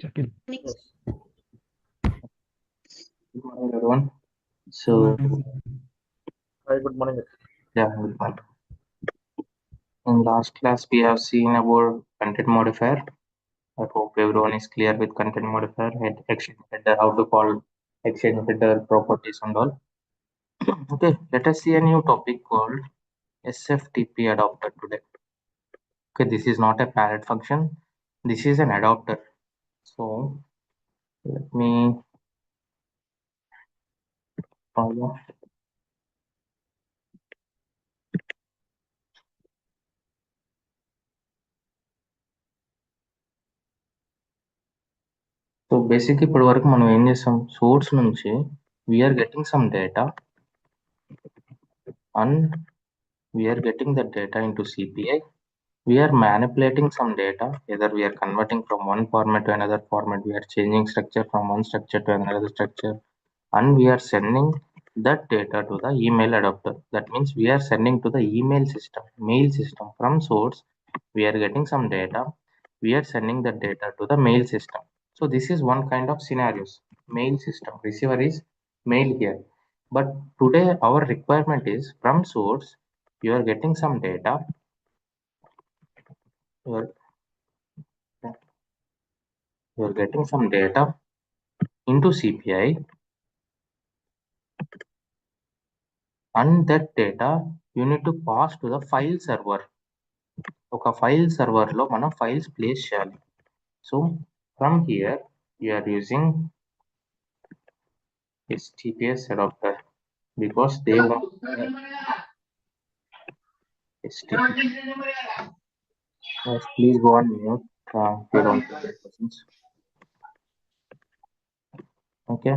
Shakil. Yes. Good morning, everyone. So, Hi, good morning. yeah, good morning. In last class, we have seen about content modifier. I hope everyone is clear with content modifier and exchange header, how to call exchange header properties and all. Okay, let us see a new topic called SFTP adapter today. Okay, this is not a parent function. This is an adapter. So, let me follow. So basic ఇప్పటి వరకు మనం ఏం చేస్తాం source నుంచి we're getting some data and we're getting that data into CPI. We are manipulating some data, either we are converting from one format to another format, we are changing structure from one structure to another structure, and we are sending that data to the email adapter. That means we are sending to the email system, mail system. From source we are getting some data, we are sending that data to the mail system. So this is one kind of scenarios. Mail system, receiver is mail here, but today our requirement is from source you are getting some data, you are you're getting some data into CPI, and that data you need to pass to the file server. ఒక file server లో మనం files place చేయాలి. So from here you are using HTTPS adapter because they want HTTPS. Yes, please go on mute. You don't get questions. Okay,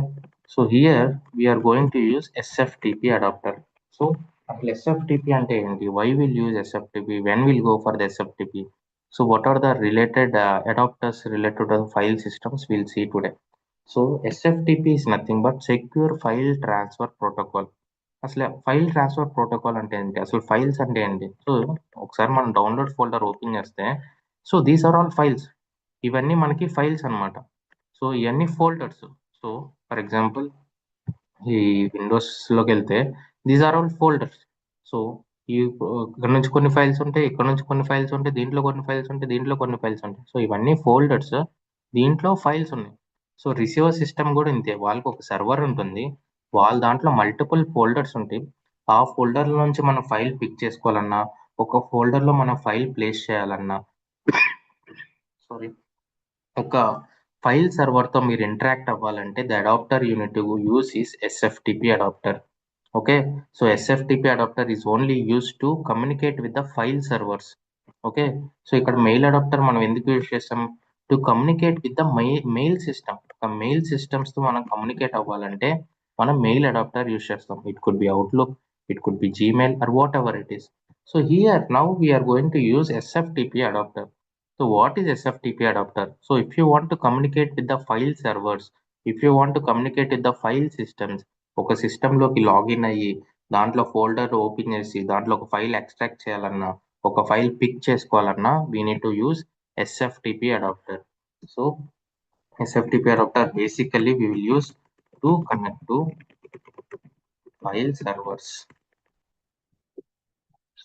so here we are going to use SFTP adapter. So అసలు SFTP అంటే ఏంటి, why will use SFTP, when will go for the SFTP, so what are the related adapters related to the file systems we'll see today. So SFTP is nothing but secure file transfer protocol. అసలు file transfer protocol అంటే ఏంటి, అసలు files అంటే ఏంటి. So ఒకసారి మనం download folder open చేస్తే so these are all files, ఇవన్నీ మనకి ఫైల్స్ అన్నమాట. సో ఇవన్నీ ఫోల్డర్స్. సో ఫర్ ఎగ్జాంపుల్ ఈ విండోస్ లోకి వెళ్తే these are all folders. So ఈ ఇక్కడ నుంచి కొన్ని ఫైల్స్ ఉంటాయి, ఇక్కడ నుంచి కొన్ని ఫైల్స్ ఉంటాయి, దీంట్లో కొన్ని ఫైల్స్ ఉంటాయి, దీంట్లో కొన్ని ఫైల్స్ ఉంటాయి. సో ఇవన్నీ ఫోల్డర్స్, దీంట్లో ఫైల్స్ ఉన్నాయి. సో రిసీవర్ సిస్టమ్ కూడా ఇంతే, వాళ్ళకి ఒక సర్వర్ ఉంటుంది, వాళ్ళ దాంట్లో మల్టిపుల్ ఫోల్డర్స్ ఉంటాయి. ఆ ఫోల్డర్ నుంచి మనం ఫైల్ పిక్ చేసుకోవాలన్నా, ఒక ఫోల్డర్ లో మనం ఫైల్ ప్లేస్ చేయాలన్నా, సారీ, ఒక ఫైల్ సర్వర్ తో మీరు ఇంటరాక్ట్ అవ్వాలంటే the adapter you need use is SFTP adapter. Okay, so SFTP adapter is only used to communicate with the file servers. Okay, so ఇక్కడ మెయిల్ అడాప్టర్ మనం ఎందుకు యూజ్ చేస్తాం, to communicate with the mail system. Mail systems తో మనం communicate అవ్వాలంటే మనం mail adapter use చేస్తాం. It could be Outlook, it could be Gmail or whatever it is. So here now we're going to use SFTP adapter. So what is SFTP adapter? So if you want to communicate with the file servers, if you want to communicate with the file systems, ఒక సిస్టంలోకి login అయ్యి దాంట్లో folder open చేసి దాంట్లో ఒక file extract చేయాలన్నా, ఒక file pick చేసుకోవాలన్నా, we need to use SFTP adapter. So SFTP adapter basically we will use to connect to file servers.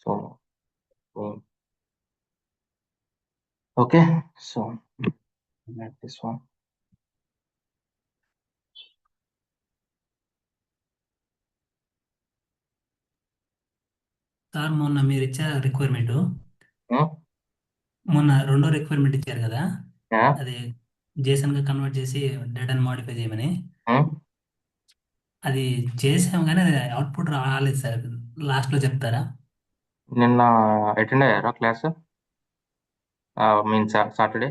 So okay, so like this one. Sir మొన్న మీరు ఇచ్చారు requirement, Hmm? మొన్న రెండో requirement ఇచ్చారు కదా, Yeah? అది Jason గా కన్వర్ట్ చేసి డేటాను మాడిఫై చేయమని. Hmm? అది చేసాము కానీ అది అవుట్పుట్ రాలేదు సార్, లాస్ట్ లో చెప్తారా? నిన్న అటెండ్ అయ్యారా class, mean Saturday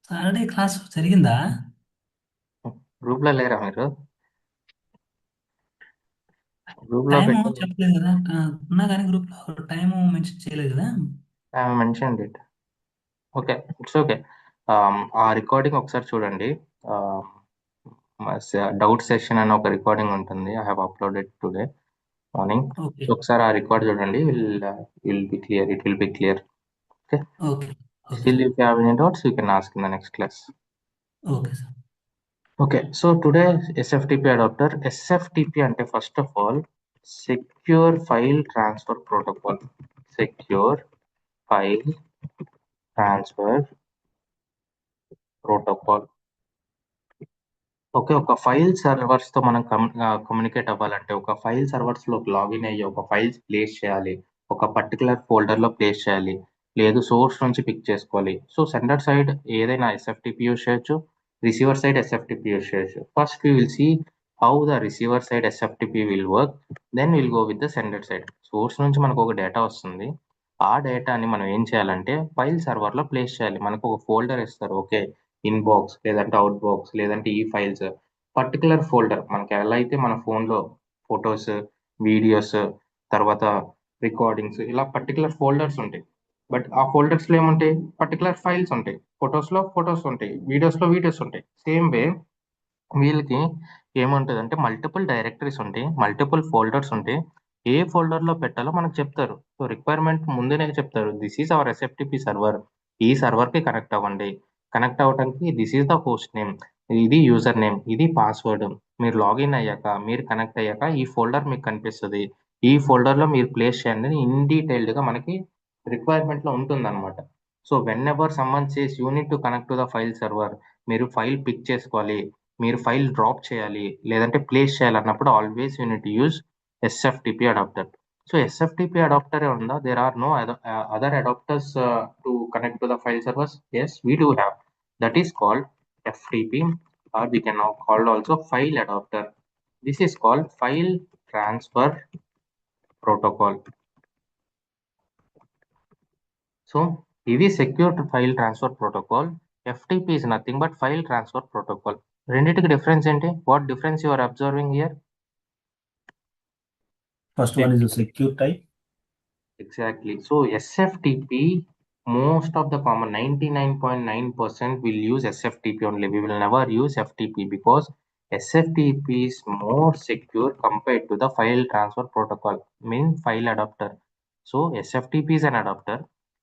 Saturday class జరిగిందా? గ్రూప్ లో లేరా మీరు? గ్రూప్ లో టైము పెట్టి చెప్పలేదు కదా, ఉన్నా కానీ గ్రూప్ లో టైము మెన్షన్ చేయలేదు కదా. Mention it. Okay, it's okay. ఆ రికార్డింగ్ ఒకసారి చూడండి. డౌట్ సెషన్ అని ఒక రికార్డింగ్ ఉంటుంది, I have uploaded today morning. Okay ఒకసారి ఆ రికార్డ్ చూడండి, will be clear, it will be clear. Okay okay okay Still, sir. if you have any doubts, you can ask in the next class. Okay sir. Okay, so today SFTP adapter. SFTP ante first of all, Secure File Transfer Protocol. Secure File Transfer Protocol. Okay. ఒక file సర్వర్స్‌తో మనం communicate అవ్వాలంటే, ఒక file సర్వర్స్‌లోకి login అయ్యి, ఒక files place చేయాలి. ఒక particular ఫోల్డర్‌లో place చేయాలి. లేదు సోర్స్ నుంచి పిక్ చేసుకోవాలి. సో, సెండర్ సైడ్ ఏదైనా ఎస్ఎఫ్‌టిపి యూజ్ చేయొచ్చు. రిసీవర్ సైడ్ ఎస్ఎఫ్‌టిపి యూజ్ చేయొచ్చు. First we will see how the receiver side SFTP will work. Then will go with the sender side. Source నుంచి మనకు ఒక డేటా వస్తుంది. ఆ డేటాని మనం ఏం చేయాలంటే, ఫైల్ సర్వర్‌లో ప్లేస్ చేయాలి. మనకు ఒక ఫోల్డర్ ఇస్తారు. ఓకే. ఇన్‌బాక్స్ లేదంటే అవుట్‌బాక్స్ లేదంటే ఈ ఫైల్స్ పర్టిక్యులర్ ఫోల్డర్ మనకి ఎలా అయితే మన ఫోన్‌లో ఫోటోస్, వీడియోస్, తర్వాత రికార్డింగ్స్ ఇలా పర్టిక్యులర్ ఫోల్డర్స్ ఉంటాయి. బట్ ఆ ఫోల్డర్స్‌లో ఏముంటాయి? పర్టిక్యులర్ ఫైల్స్ ఉంటాయి. ఫోటోస్‌లో ఫోటోస్ ఉంటాయి. వీడియోస్‌లో వీడియోస్ ఉంటాయి. సేమ్ వే వీళ్ళకి ఏముంటదంటే మల్టిపుల్ డైరెక్టరీస్ ఉంటాయి. మల్టిపుల్ ఫోల్డర్స్ ఉంటాయి. ఏ ఫోల్డర్‌లో పెట్టాలో మనకు చెప్తారు. సో, రిక్వైర్మెంట్ ముందునే చెప్తారు. This is our SFTP server. ఈ సర్వర్‌కి కనెక్ట్ అవ్వండి. కనెక్ట్ అవ్వటానికి this is the host name. ఇది యూజర్ నేమ్. ఇది పాస్వర్డ్. మీరు లాగిన్ అయ్యాక, మీరు కనెక్ట్ అయ్యాక ఈ ఫోల్డర్ మీకు కనిపిస్తది. ఈ ఫోల్డర్‌లో మీరు ప్లేస్ చేయండి అని ఇన్ డీటెయిల్డ్‌గా మనకి రిక్వైర్మెంట్‌లో ఉంటుందన్నమాట. So, whenever someone says you need to connect to the file server మీరు ఫైల్ పిక్ చేసుకోవాలి. మీరు ఫైల్ డ్రాప్ చేయాలి లేదంటే ప్లేస్ చేయాలన్నప్పుడు always you need to use SFTP adapter. So SFTP అడాప్టరే ఉందా? There are no other adapters to connect to the file servers? Yes, we do have. That is called FTP or we can now called also file adapter. This is called file transfer protocol. So ఇది secure file transfer protocol. FTP is nothing but file transfer protocol. రెండిటికి difference ఏంటి? What difference you are observing here? First one is a secure type. Exactly. So SFTP, most of the common 99.9% will use SFTP only. We will never use FTP because SFTP is more secure compared to the file transfer protocol, mean file adapter. So SFTP is an adapter,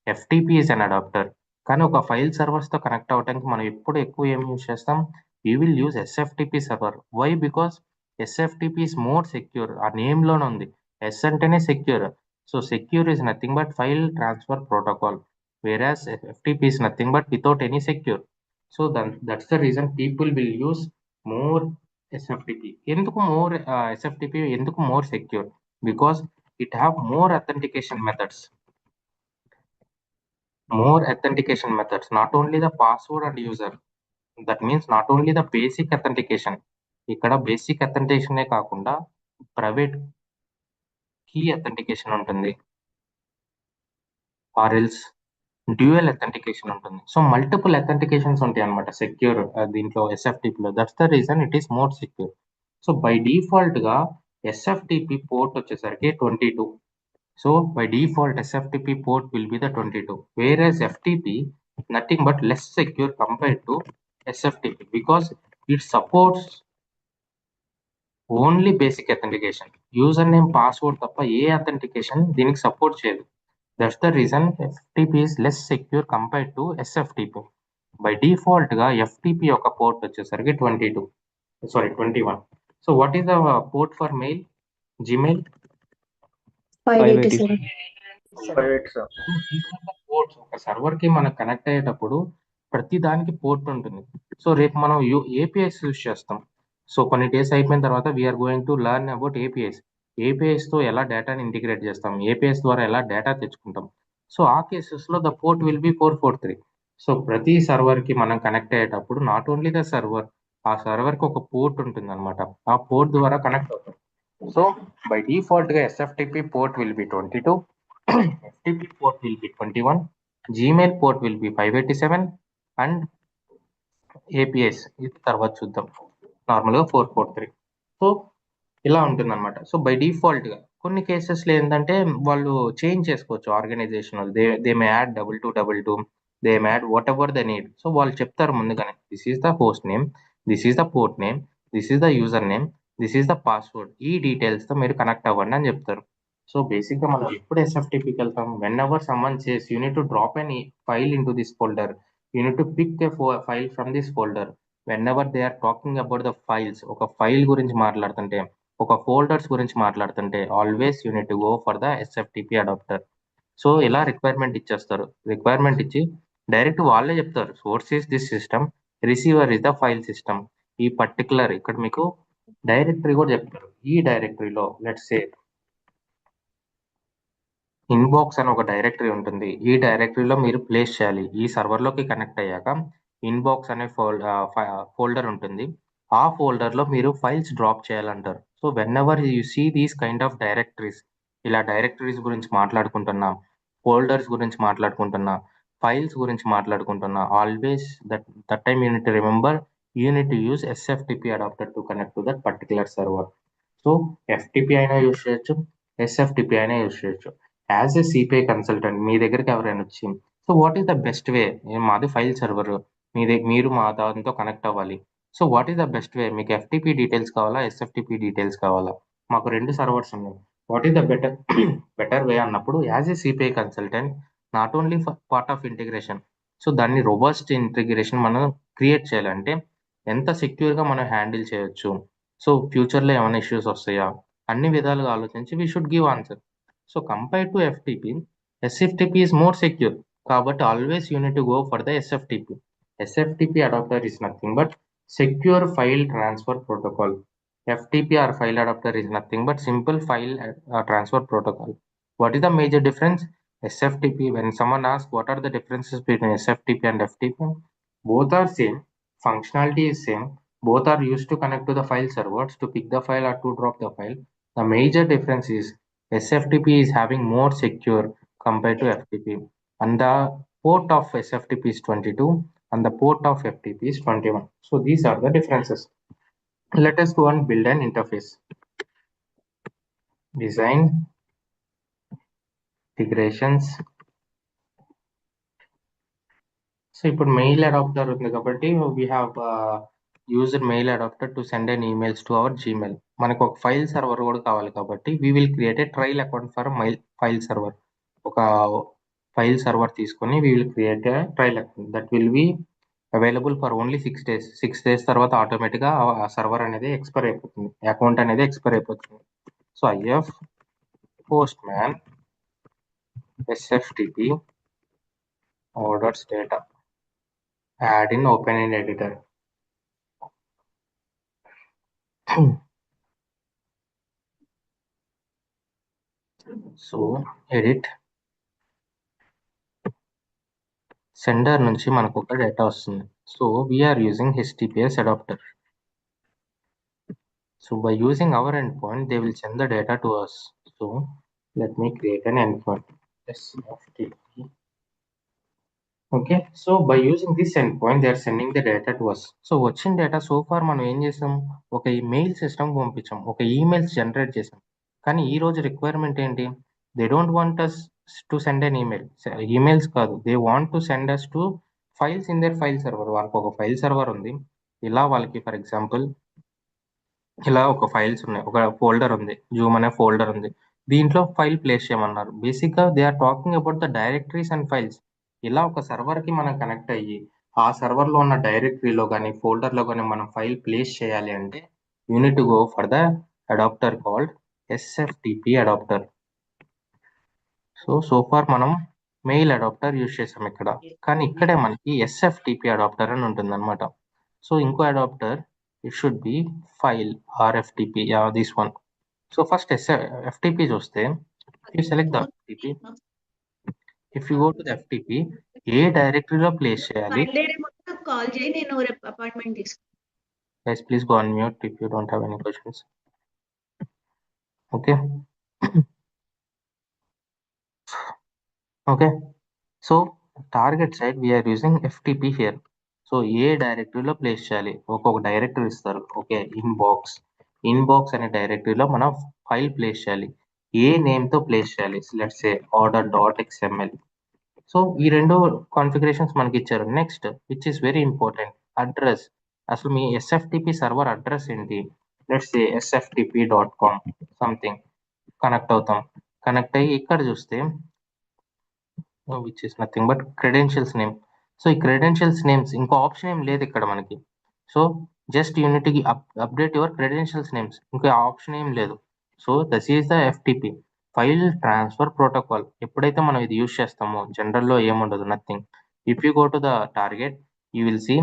FTP is an adapter. కానీ ఒక file సర్వర్స్తో connect అవ్వడానికి మనం ఎప్పుడు ఎక్కువ ఏం use చేస్తాం? You will use SFTP server. Why? Because SFTP is more secure. ఆ నేమ్లోనే ఉంది. ఎస్ అంటేనే secure. So secure is nothing but file transfer protocol, whereas FTP is nothing but without any secure. So that's the reason people will use more SFTP. ఎందుకు more SFTP ఎందుకు more secure? Because it have more authentication methods. More authentication methods, not only the password and user. That means not only the basic authentication. ఇక్కడ basic authentication కాకుండా private key authentication ఉంటుంది. Or else dual authentication ఉంటుంది. So multiple authentications ఉంటాయి అనమాట secure దీంట్లో ఎస్ఎఫ్టిపిలో. That's the reason it is more secure. So by default గా SFTP port వచ్చేసరికి 22. So by default SFTP port will be the 22, where FTP nothing but less secure compared to SFTP because it supports only basic authentication. User name password తప్ప ఏ authentication దీనికి support చేయదు. That's the reason FTP is less secure compared to SFTP. By default గా FTP యొక్క port వచ్చేసరికి 21. So what is the port for mail? Gmail? 587. 587. Ports ఒక server కి మనం కనెక్ట్ అయ్యేటప్పుడు ప్రతి దానికి పోర్ట్ ఉంటుంది. సో రేపు మనం ఏపీఐస్ యూజ్ చేస్తాం. సో కొన్ని డేస్ అయిపోయిన తర్వాత we're going to learn about APIs. ఏపీఐస్తో ఎలా డేటాని ఇంటిగ్రేట్ చేస్తాం, ఏపీఐస్ ద్వారా ఎలా డేటా తెచ్చుకుంటాం. సో ఆ కేసెస్లో the port will B 443. So ప్రతి సర్వర్కి మనం కనెక్ట్ అయ్యేటప్పుడు నాట్ ఓన్లీ ద సర్వర్, ఆ సర్వర్కి ఒక పోర్ట్ ఉంటుంది అనమాట. ఆ పోర్ట్ ద్వారా కనెక్ట్ అవుతాం. సో బై డిఫాల్ట్గా SFTP port will be 22, FTP port will be 21, Gmail port will be 587 and APIs ఇది తర్వాత చూద్దాం. నార్మల్గా 443. సో ఇలా ఉంటుందన్నమాట. సో బై డిఫాల్ట్గా కొన్ని కేసెస్లో ఏంటంటే వాళ్ళు చేంజ్ చేసుకోవచ్చు. Organization they may add 2222, they may add whatever the need. So వాళ్ళు చెప్తారు ముందుగానే this is the host name, this is the port name, this is the user name, this is the password. ఈ డీటెయిల్స్తో మీరు connect అవ్వండి అని చెప్తారు. So బేసిక్గా మనం ఎప్పుడు ఎస్ఎఫ్టిపికి వెళ్తాం? Whenever someone says you need to drop an file into this folder, you need to pick a file from this folder. Whenever they are talking about the files, ఒక file గురించి మాట్లాడుతుంటే, ఒక folders గురించి మాట్లాడుతుంటే, always you need to go for the SFTP adapter. So ఇలా requirement ఇచ్చేస్తారు. Requirement ఇచ్చి direct వాళ్ళే చెప్తారు, source is this system, receiver is the file system. ఈ పర్టికులర్ ఇక్కడ మీకు డైరెక్టరీ కూడా చెప్తారు. ఈ డైరెక్టరీలో లెట్స్ సే ఇన్బాక్స్ అని ఒక డైరెక్టరీ ఉంటుంది. ఈ డైరెక్టరీలో మీరు ప్లేస్ చేయాలి. ఈ సర్వర్లోకి కనెక్ట్ అయ్యాక ఇన్బాక్స్ అనే ఫోల్డర్ ఉంటుంది. ఆ ఫోల్డర్లో మీరు ఫైల్స్ డ్రాప్ చేయాలంటారు. So whenever you see these kind of directories, ఇలా డైరెక్టరీస్ గురించి మాట్లాడుకుంటున్నా, ఫోల్డర్స్ గురించి మాట్లాడుకుంటున్నా, ఫైల్స్ గురించి మాట్లాడుకుంటున్నా, always that time you need remember you need use SFTP adapter to connect to that particular server. So FTP అయినా use చేయొచ్చు, ఎస్ఎఫ్టిపి అయినా యూస్ చేయొచ్చు. యాజ్ ఎ సిపిఐ కన్సల్టెంట్ మీ దగ్గరికి ఎవరైనా వచ్చి, so what is the best way, మాది ఫైల్ సర్వర్, మీరు మా దాంతో కనెక్ట్ అవ్వాలి, so what is the best way, మీకు ఎఫ్టిపి డీటెయిల్స్ కావాలా, ఎస్ఎఫ్టిపి డీటెయిల్స్ కావాలా, మాకు 2 సర్వర్స్ ఉన్నాయి, what is the better way అన్నప్పుడు, as a CPI consultant not only part of integration, so దాన్ని రోబస్ట్ ఇంటిగ్రేషన్ మనం క్రియేట్ చేయాలంటే ఎంత సెక్యూర్గా మనం హ్యాండిల్ చేయొచ్చు, సో ఫ్యూచర్లో ఏమైనా ఇష్యూస్ వస్తాయా, అన్ని విధాలుగా ఆలోచించి we should give answer. So compared to FTP, SFTP is more secure. Kabatti always you need to go for the SFTP. SFTP adapter is nothing but secure file transfer protocol. FTP or file adapter is nothing but simple file transfer protocol. What is the major difference? SFTP, when someone asks what are the differences between SFTP and FTP, both are same, functionality is same, both are used to connect to the file servers to pick the file or to drop the file. The major difference is SFTP is having more secure compared to FTP, and the port of SFTP is 22 and the port of FTP is 21. So these are the differences. Let us go and build an interface. Design, integrations. So ఇప్పుడు mail adapter ఉంది కాబట్టి we have used mail adapter to send an emails to our Gmail. మనకు ఒక file server కూడా కావాలి కాబట్టి we will create a trial account for mail file server. ఒక file server తీసుకొని we will create a trial account that will be available for only 6 days. 6 days తర్వాత ఆటోమేటిక్గా ఆ సర్వర్ అనేది ఎక్స్పైర్ అయిపోతుంది, అకౌంట్ అనేది ఎక్స్పైర్ అయిపోతుంది. So IF postman SFTP orders data, add in open in editor. So edit, sender నుంచి మనకు ఒక డేటా వస్తుంది. So we're using HTTPS adapter. So by using our endpoint, they will send the data to us. So let me create an endpoint SFTP. Okay, so by using this endpoint, they are sending the data to us. So వచ్చిన data so far మనం ఏం చేసాం, ఒక mail system పంపించాం, ఒక emails generate చేసాం. కానీ ఈ రోజు రిక్వైర్మెంట్ ఏంటి, they don't want us to send an emails కాదు, they want to send us to files in their file server. వాళ్ళకి ఒక ఫైల్ సర్వర్ ఉంది, ఇలా వాళ్ళకి ఫర్ ఎగ్జాంపుల్ ఇలా ఒక ఫైల్స్ ఉన్నాయి, ఒక ఫోల్డర్ ఉంది, జూమ్ అనే ఫోల్డర్ ఉంది, దీంట్లో ఫైల్ ప్లేస్ చేయమన్నారు. బేసిక్గా they are talking about the directories and files. ఇలా ఒక సర్వర్కి మనం కనెక్ట్ అయ్యి ఆ సర్వర్లో ఉన్న డైరెక్టరీలో కానీ ఫోల్డర్లో కానీ మనం ఫైల్ ప్లేస్ చేయాలి అంటే you need to go for the adapter called SFTP adapter. So far మనం మెయిల్ అడాప్టర్ యూజ్ చేసాం ఇక్కడ, కానీ ఇక్కడే మనకి SFTP అడాప్టర్ అని ఉంటుంది అనమాట. సో ఇంకో adapter it should be file RFTP, this one. So first FTP చూస్తే you select the FTP. If you go to the FTP, ఏ డైరెక్టరీలో ప్లేస్ చేయాలి. కాల్ చేయి, నేను రేపు అపాయింట్మెంట్ తీసుకుంటాను. Guys, please go on mute if you don't have any questions. Okay. Okay. So target side we are using FTP here. So ఏ డైరెక్టరీలో place చేయాలి, ఒక్కొక్క డైరెక్టరీ ఇస్తారు. ఓకే, ఇన్బాక్స్ అనే డైరెక్టరీలో మనం ఫైల్ ప్లేస్ చేయాలి. ఏ నేమ్తో ప్లేస్ చేయాలి, లెట్స్ సే order.xml. సో ఈ రెండు కాన్ఫిగరేషన్స్ మనకి ఇచ్చారు. Next which is very important, address. అసలు మీ SFTP సర్వర్ అడ్రస్ ఏంటి, let's say sftp.com something connect అవుతాం. కనెక్ట్ అయ్యి ఇక్కడ చూస్తే which is nothing but credentials name. So ఈ క్రెడెన్షియల్స్ నేమ్స్ ఇంకో ఆప్షన్ ఏం లేదు ఇక్కడ మనకి. సో జస్ట్ యూనిట్కి అప్డేట్ యువర్ క్రెడెన్షియల్స్ నేమ్స్, ఇంకో ఆప్షన్ ఏం లేదు. So this is the FTP, file transfer protocol. ఎప్పుడైతే మనం ఇది యూజ్ చేస్తామో జనరల్లో ఏముండదు, nothing. If you go to the target you will see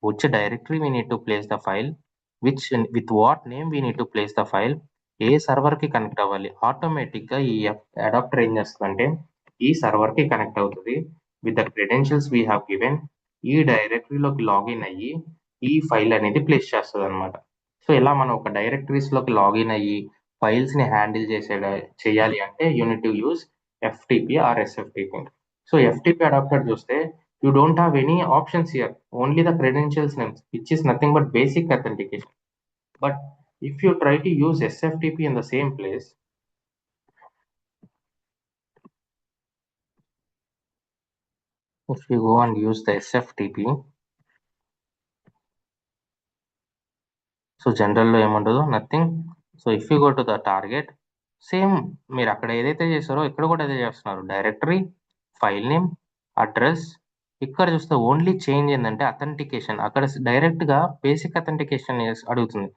which directory we need to place the file, with what name we need to place the file, A server కి connect అవ్వాలి. Automatic గా ఈ adapter ఏం చేస్తుందంటే ఈ server కి connect అవుతుంది with the credentials we have given. ఈ డైరెక్టరీలోకి లాగిన్ అయ్యి ఈ ఫైల్ అనేది ప్లేస్ చేస్తుంది అనమాట. సో ఇలా మనం ఒక డైరెక్టరీస్ లోకి లాగిన్ అయ్యి ఫైల్స్ ని హ్యాండిల్ చేయాలి అంటే you need to use FTP or SFTP. So FTP adapter చూస్తే you don't have any options here, only the credentials names, which is nothing but basic authentication. But if you try to use SFTP in the same place, if you go and use the SFTP, so general lo ఏముండదు, nothing. So if you go to the target, same మీరు అక్కడ ఏదైతే చేస్తారో ఇక్కడ కూడా అదే చేస్తున్నారు. Directory, file name, address. ఇక్కడ చూస్తే ఓన్లీ చేంజ్ ఏంటంటే అథెంటికేషన్, అక్కడ డైరెక్ట్ గా బేసిక్ అథెంటికేషన్ అడుగుతుంది.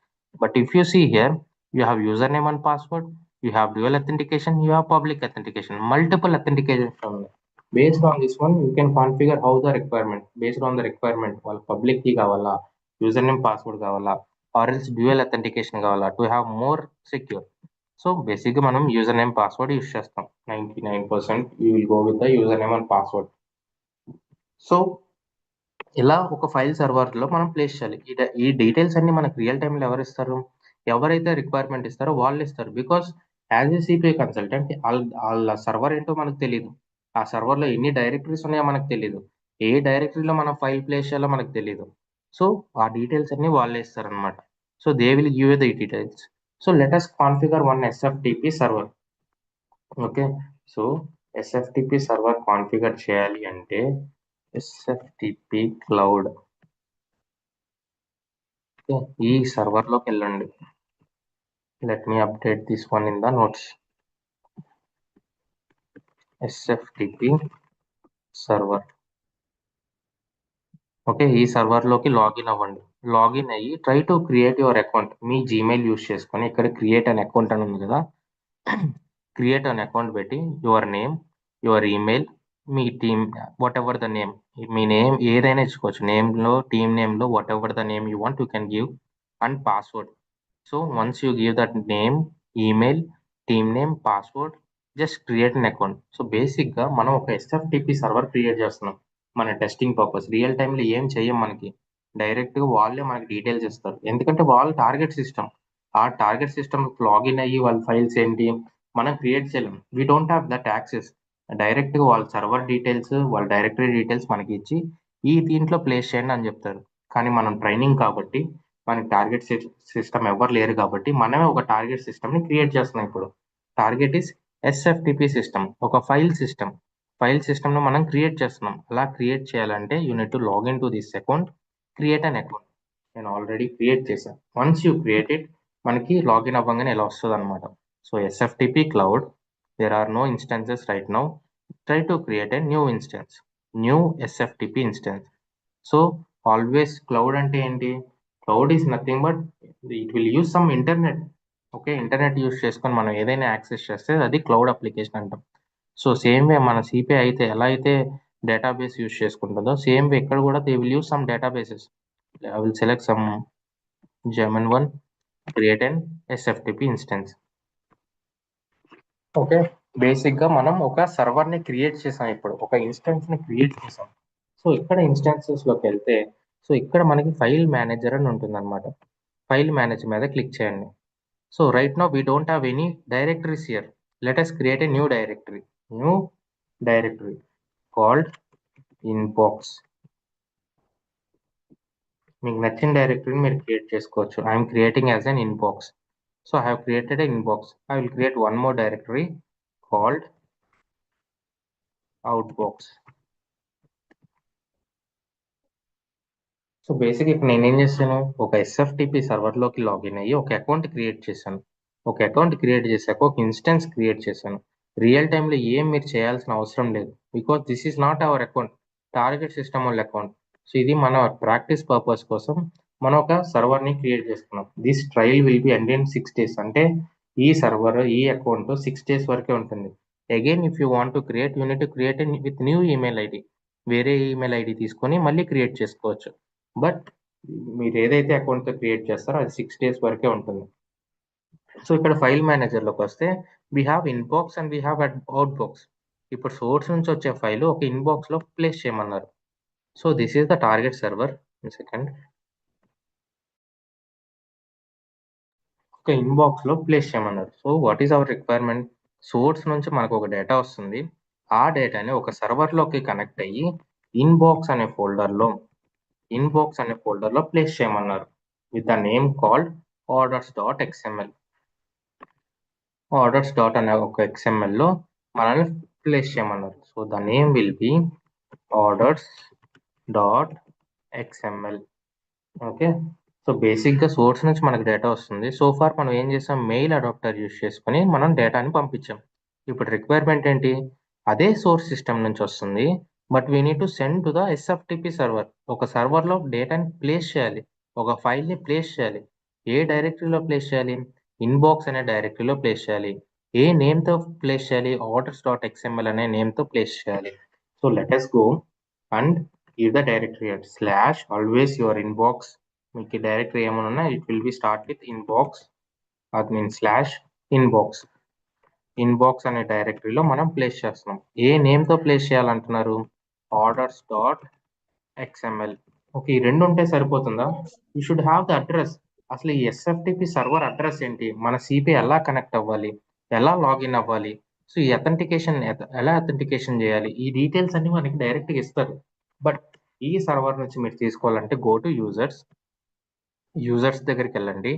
But if you see here you have user name and password, you have dual authentication, you have public authentication, multiple authentication ఉన్నాయి. Based on this one you can configure how the requirement, based on the requirement. వాళ్ళ public key కావాలా, user name password కావాలా, are else dual authentication కావాలా to have more secure. So బేసిక్గా మనం user name password use చేస్తాం. 99% you will go with the user name and password. So ఇలా ఒక file సర్వర్లో మనం ప్లేస్ చేయాలి. ఈ డీటెయిల్స్ అన్ని మనకు రియల్ టైంలో ఎవరు ఇస్తారు, ఎవరైతే రిక్వైర్మెంట్ ఇస్తారో వాళ్ళు ఇస్తారు. Because as a CPI consultant వాళ్ళ సర్వర్ ఏంటో మనకు తెలియదు, ఆ సర్వర్లో ఎన్ని డైరెక్టరీస్ ఉన్నాయో మనకు తెలియదు, ఏ డైరెక్టరీలో మనం ఫైల్ ప్లేస్ చేయాలో మనకు తెలియదు. సో ఆ డీటెయిల్స్ అన్ని వాళ్ళే ఇస్తారనమాట. So they will give you the details. So let us configure one SFTP server. Okay, so SFTP server configure చేయాలి అంటే ఎస్ఎఫ్టిపి క్లౌడ్, ఈ సర్వర్ లోకి వెళ్ళండి. Let me update this one in the notes. SFTP server. Okay, ఈ server లోకి login అవ్వండి. Login అయ్యి try to create your account. మీ జీమెయిల్ యూస్ చేసుకొని ఇక్కడ క్రియేట్ అన్ అకౌంట్ అని ఉంది కదా, క్రియేట్ అన్ అకౌంట్ పెట్టి యువర్ నేమ్, యువర్ ఈమెయిల్, మీ team, whatever the name, మీ నేమ్ ఏదైనా ఇచ్చుకోవచ్చు. నేమ్లో, టీమ్ నేమ్లో whatever the name you want you can give, and password. So once you give that name, email, team name, password, just create an account. So బేసిక్గా మనం ఒక SFTP server create చేస్తున్నాం మన testing purpose. Real టైంలో ఏం చెయ్యం, మనకి డైరెక్ట్గా వాళ్ళే మనకి డీటెయిల్స్ ఇస్తారు. ఎందుకంటే వాళ్ళు టార్గెట్ సిస్టమ్, ఆ టార్గెట్ సిస్టమ్ లాగిన్ అయ్యి వాళ్ళ ఫైల్స్ ఏంటి మనం క్రియేట్ చేయలేం. We don't have that access. డైరెక్ట్గా వాళ్ళ సర్వర్ డీటెయిల్స్, వాళ్ళ డైరెక్టరీ డీటెయిల్స్ మనకి ఇచ్చి ఈ దీంట్లో ప్లేస్ చేయండి అని చెప్తారు. కానీ మనం ట్రైనింగ్ కాబట్టి మనకి టార్గెట్ సిస్టమ్ ఎవరు లేరు కాబట్టి మనమే ఒక టార్గెట్ సిస్టమ్ని క్రియేట్ చేస్తున్నాం. ఇప్పుడు టార్గెట్ ఇస్ ఎస్ఎఫ్టిపి సిస్టమ్, ఒక ఫైల్ సిస్టమ్. ఫైల్ సిస్టమ్ను మనం క్రియేట్ చేస్తున్నాం. అలా క్రియేట్ చేయాలంటే you need to login to this account, create an account. నేను ఆల్రెడీ క్రియేట్ చేశాను. వన్స్ యూ క్రియేట్ ఇట్ మనకి లాగిన్ అవ్వగానే ఇలా వస్తుంది అనమాట. So SFTP cloud, there are no instances right now. Try to create a new instance, new SFTP instance. So always cloud ante enti, cloud is nothing but it will use some internet. Okay, internet use చేసుకొని మనం ఏదైనా access చేస్తే అది cloud application అంటాం. So same way మన CPI అయితే ఎలా అయితే డేటాబేస్ యూస్ చేసుకుంటుందో సేమ్ వే ఇక్కడ కూడా they will use some databases. I will select some German one, create an SFTP instance. Okay, బేసిక్గా మనం ఒక సర్వర్ని క్రియేట్ చేసాం, ఇప్పుడు ఒక ఇన్స్టెన్స్ని క్రియేట్ చేసాం. సో ఇక్కడ ఇన్స్టెన్సెస్లోకి వెళ్తే సో ఇక్కడ మనకి ఫైల్ మేనేజర్ అని ఉంటుంది అనమాట. ఫైల్ మేనేజర్ మీద క్లిక్ చేయండి. So right now we don't have any directories here. Let us create a new directory called inbox. మీకు నచ్చిన డైరెక్టరీని మీరు క్రియేట్ చేసుకోవచ్చు. I'm creating as an inbox. So I have created an inbox. I will create one more directory called outbox. So basic ఇక్కడ నేను ఏం చేశాను, ఒక ఎస్ఎఫ్టిపి సర్వర్లోకి login అయ్యి ఒక అకౌంట్ క్రియేట్ చేశాను. ఒక అకౌంట్ క్రియేట్ చేశాక ఒక ఇన్స్టెన్స్ క్రియేట్ చేశాను. రియల్ టైంలో ఏం మీరు చేయాల్సిన అవసరం లేదు, because this is not our account, target system వాళ్ళ అకౌంట్. సో ఇది మన ప్రాక్టీస్ పర్పస్ కోసం మనం ఒక సర్వర్ని క్రియేట్ చేసుకున్నాం. This trial will be end in 6 days. అంటే ఈ సర్వర్, ఈ అకౌంట్ 6 days వరకే ఉంటుంది. Again if you want to create, you need to create with new email ID. వేరే ఈమెయిల్ ఐడి తీసుకొని మళ్ళీ క్రియేట్ చేసుకోవచ్చు. బట్ మీరు ఏదైతే అకౌంట్తో క్రియేట్ చేస్తారో అది 6 days వరకే ఉంటుంది. సో ఇక్కడ ఫైల్ మేనేజర్లోకి వస్తే we have inbox and we have outbox. ఇప్పుడు సోర్స్ నుంచి వచ్చే ఫైల్ ఒక ఇన్బాక్స్లో ప్లేస్ చేయమన్నారు. So this is the target server. Second, ఒక ఇన్బాక్స్లో ప్లేస్ చేయమన్నారు. So what is our requirement? Source నుంచి మనకు ఒక డేటా వస్తుంది. ఆ డేటాని ఒక సర్వర్లోకి కనెక్ట్ అయ్యి ఇన్బాక్స్ అనే ఫోల్డర్లో ప్లేస్ చేయమన్నారు with the name called orders.xml. Orders dot అనే ఒక XML-లో మనల్ని ప్లేస్ చేయమన్నారు. So the name will be orders.xml. Okay, so బేసిక్గా సోర్స్ నుంచి మనకు డేటా వస్తుంది. సో ఫార్ మనం ఏం చేసాం, మెయిల్ అడాప్టర్ యూస్ చేసుకొని మనం డేటాని పంపించాం. ఇప్పుడు రిక్వైర్మెంట్ ఏంటి, అదే సోర్స్ సిస్టమ్ నుంచి వస్తుంది, but we need to send to the SFTP server. ఒక సర్వర్లో డేటాని ప్లేస్ చేయాలి, ఒక ఫైల్ని ప్లేస్ చేయాలి. ఏ డైరెక్టరీలో ప్లేస్ చేయాలి, ఇన్బాక్స్ అనే డైరెక్టరీలో ప్లేస్ చేయాలి. ఏ నేమ్తో ప్లేస్ చేయాలి, orders.xml అనే నేమ్తో ప్లేస్ చేయాలి. So let us go and give the directory at / always your inbox. మీకు డైరెక్టరీ ఏమైనా ఉన్నా it will be start with inbox, అది మీన్ ఇన్బాక్స్ అనే డైరెక్టరీలో మనం ప్లేస్ చేస్తున్నాం. ఏ నేమ్తో ప్లేస్ చేయాలంటున్నారు, orders.xml. ఓకే, ఈ రెండు ఉంటే సరిపోతుందా? You should have the address. అసలు ఈ SFTP సర్వర్ అడ్రస్ ఏంటి, మన సిపి ఎలా కనెక్ట్ అవ్వాలి, ఎలా లాగిన్ అవ్వాలి, సో ఈ ఎలా అథెంటికేషన్ చేయాలి, ఈ డీటెయిల్స్ అన్ని మనకి డైరెక్ట్గా ఇస్తారు. బట్ ఈ సర్వర్ నుంచి మీరు తీసుకోవాలంటే గో టు యూజర్స్ దగ్గరికి వెళ్ళండి.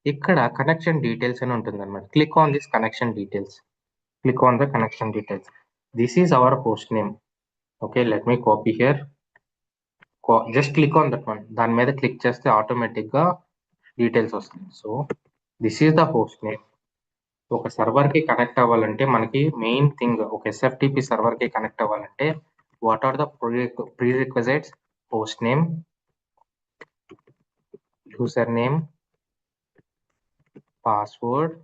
ఇక్కడ కనెక్షన్ డీటెయిల్స్ అని ఉంటుంది అనమాట. Click on this connection details. This is our host name. Okay, let me copy here. Just click on that one. దాని మీద క్లిక్ చేస్తే ఆటోమేటిక్గా డీటెయిల్స్ వస్తాయి. So this is the host name. ఒక సర్వర్కి కనెక్ట్ అవ్వాలంటే మనకి మెయిన్ థింగ్, ఒక SFTP సర్వర్కి కనెక్ట్ అవ్వాలంటే what are the prerequisites? Host name, user name, password,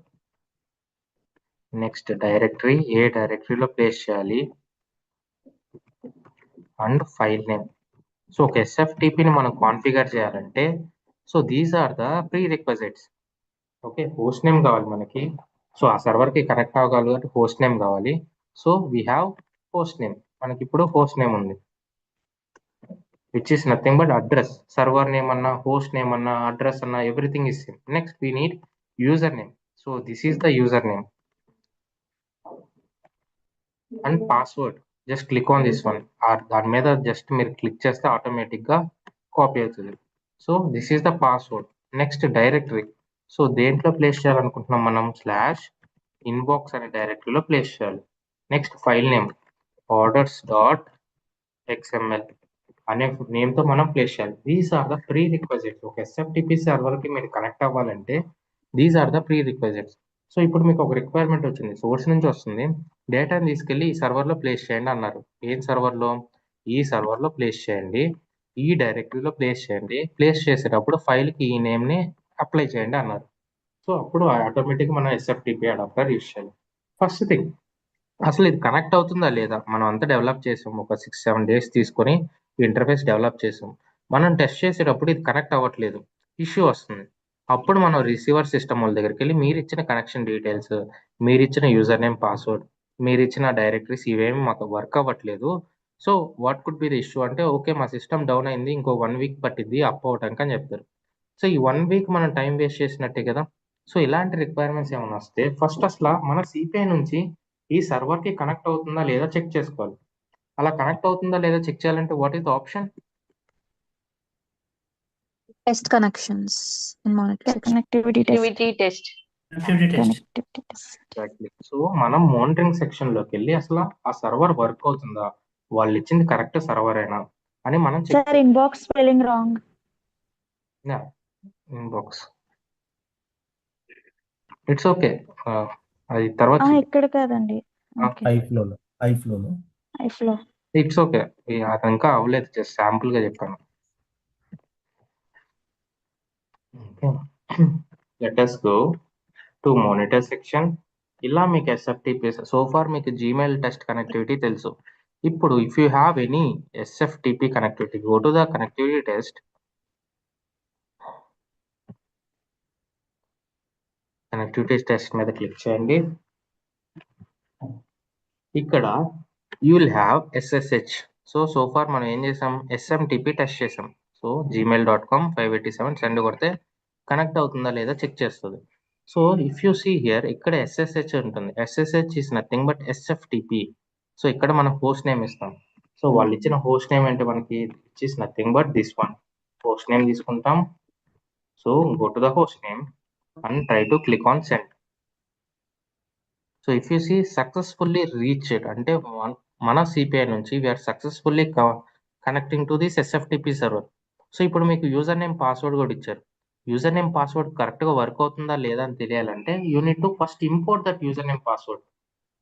next directory, ఏ డైరెక్టరీలో ప్లేస్ చేయాలి, అండ్ ఫైల్ నేమ్. సో ఒక SFTPని మనం కాన్ఫిగర్ చేయాలంటే so these are the prerequisites. Okay, host name కావాలి మనకి. సో ఆ సర్వర్కి కనెక్ట్ అవ్వగలిగే హోస్ట్ నేమ్ కావాలి. So we have host name. మనకి ఇప్పుడు హోస్ట్ నేమ్ ఉంది, which is nothing but address. Server name అన్నా, హోస్ట్ నేమ్ అన్నా, అడ్రస్ అన్నా, everything is same. Next we need user name. So this is the user name and password. Just click on this one. దాని మీద just మీరు click చేస్తే ఆటోమేటిక్గా copy అవుతుంది. So this is the password. Next directory. So దేంట్లో place చేయాలనుకుంటున్నాం మనం, /inbox అనే డైరెక్టరీలో ప్లేస్ చేయాలి. నెక్స్ట్ ఫైల్ నేమ్ orders.xml అనే నేమ్తో మనం ప్లేస్ చేయాలి. These are the prerequisites. ఒక SFTP సర్వర్కి మీరు కనెక్ట్ అవ్వాలంటే these are the prerequisites. So ఇప్పుడు మీకు ఒక రిక్వైర్మెంట్ వచ్చింది, సోర్స్ నుంచి వస్తుంది, డేటాని తీసుకెళ్ళి ఈ సర్వర్లో ప్లేస్ చేయండి అన్నారు. ఏం సర్వర్లో? ఈ సర్వర్లో ప్లేస్ చేయండి, ఈ డైరెక్టరీలో ప్లేస్ చేయండి. ప్లేస్ చేసేటప్పుడు ఫైల్కి ఈ నేమ్ని అప్లై చేయండి అన్నారు. సో అప్పుడు ఆటోమేటిక్గా మనం SFTP అడాప్టర్ యూస్ చేయాలి. ఫస్ట్ థింగ్, అసలు ఇది కనెక్ట్ అవుతుందా లేదా? మనం అంతా డెవలప్ చేసాం, ఒక 6-7 days తీసుకొని ఇంటర్ఫేస్ డెవలప్ చేసాం. మనం టెస్ట్ చేసేటప్పుడు ఇది కనెక్ట్ అవ్వట్లేదు, ఇష్యూ వస్తుంది. అప్పుడు మనం రిసీవర్ సిస్టమ్ వాళ్ళ దగ్గరికి వెళ్ళి మీరు ఇచ్చిన కనెక్షన్ డీటెయిల్స్, మీరు ఇచ్చిన యూజర్ నేమ్, పాస్వర్డ్, మీరు ఇచ్చిన డైరెక్టరీస్ ఇవేమి మాకు వర్క్ అవ్వట్లేదు. So what could be the issue అంటే, ఓకే మా సిస్టమ్ డౌన్ అయింది, ఇంకో 1 week పట్టిద్ది అప్ అవటానికి అని చెప్తారు. సో ఈ 1 week మనం టైం వేస్ట్ చేసినట్టే కదా. సో ఇలాంటి రిక్వైర్మెంట్స్ ఏమైనా వస్తే ఫస్ట్ అసలు మన సిపిఐ నుంచి ఈ సర్వర్కి కనెక్ట్ అవుతుందా లేదా చెక్ చేసుకోవాలి. అలా కనెక్ట్ అవుతుందా లేదా చెక్ చేయాలంటే what is the option? Test connections in monitor section. Connectivity test. Connectivity test. Exactly. So మనం మానిటరింగ్ సెక్షన్లోకి వెళ్ళి అసలు ఆ సర్వర్ వర్క్ అవుతుందా, వాళ్ళు ఇచ్చింది కరెక్ట్ సర్వరేనా అని మనం check Sir, inbox spelling wrong. Inbox. It's okay, అది తర్వాత ఇక్కడ కాదండి, ఓకే ఐఫ్లోలో ఐఫ్లో ఇట్స్ ఓకే. అది ఇంకా అవ్వలేదు, జస్ట్ శాంపుల్ గా చెప్పాను. Let us go to monitor section. ఇలా మీకు ఎస్ఎఫ్టిపి సో ఫార్ మీకు జీమెయిల్ టెస్ట్ కనెక్టివిటీ తెలుసు. ఇప్పుడు if you have any SFTP connectivity, go to the connectivity test. Connectivity test మీద క్లిక్ చేయండి. ఇక్కడ you will have SSH. So far మనం ఏం చేసాం, ఎస్ఎంటిపి టెస్ట్ చేసాం. సో gmail.com 587 సెండ్ కొడితే కనెక్ట్ అవుతుందా లేదా చెక్ చేస్తుంది. So if you see here, ఇక్కడ ఎస్ఎస్హెచ్ ఉంటుంది. SSH is nothing but SFTP. So ఇక్కడ మనం హోస్ట్ నేమ్ ఇస్తాం. సో వాళ్ళు ఇచ్చిన హోస్ట్ నేమ్ అంటే మనకి it is nothing but this one. Host name తీసుకుంటాం. So go to the host name and try to click on send. So if you see successfully reached అంటే మన CPI నుంచి we're successfully connecting to this SFTP server. So ఇప్పుడు మీకు user name password కూడా ఇచ్చారు. User name password కరెక్ట్గా work అవుతుందా లేదా అని తెలియాలంటే you need to first import that user name password.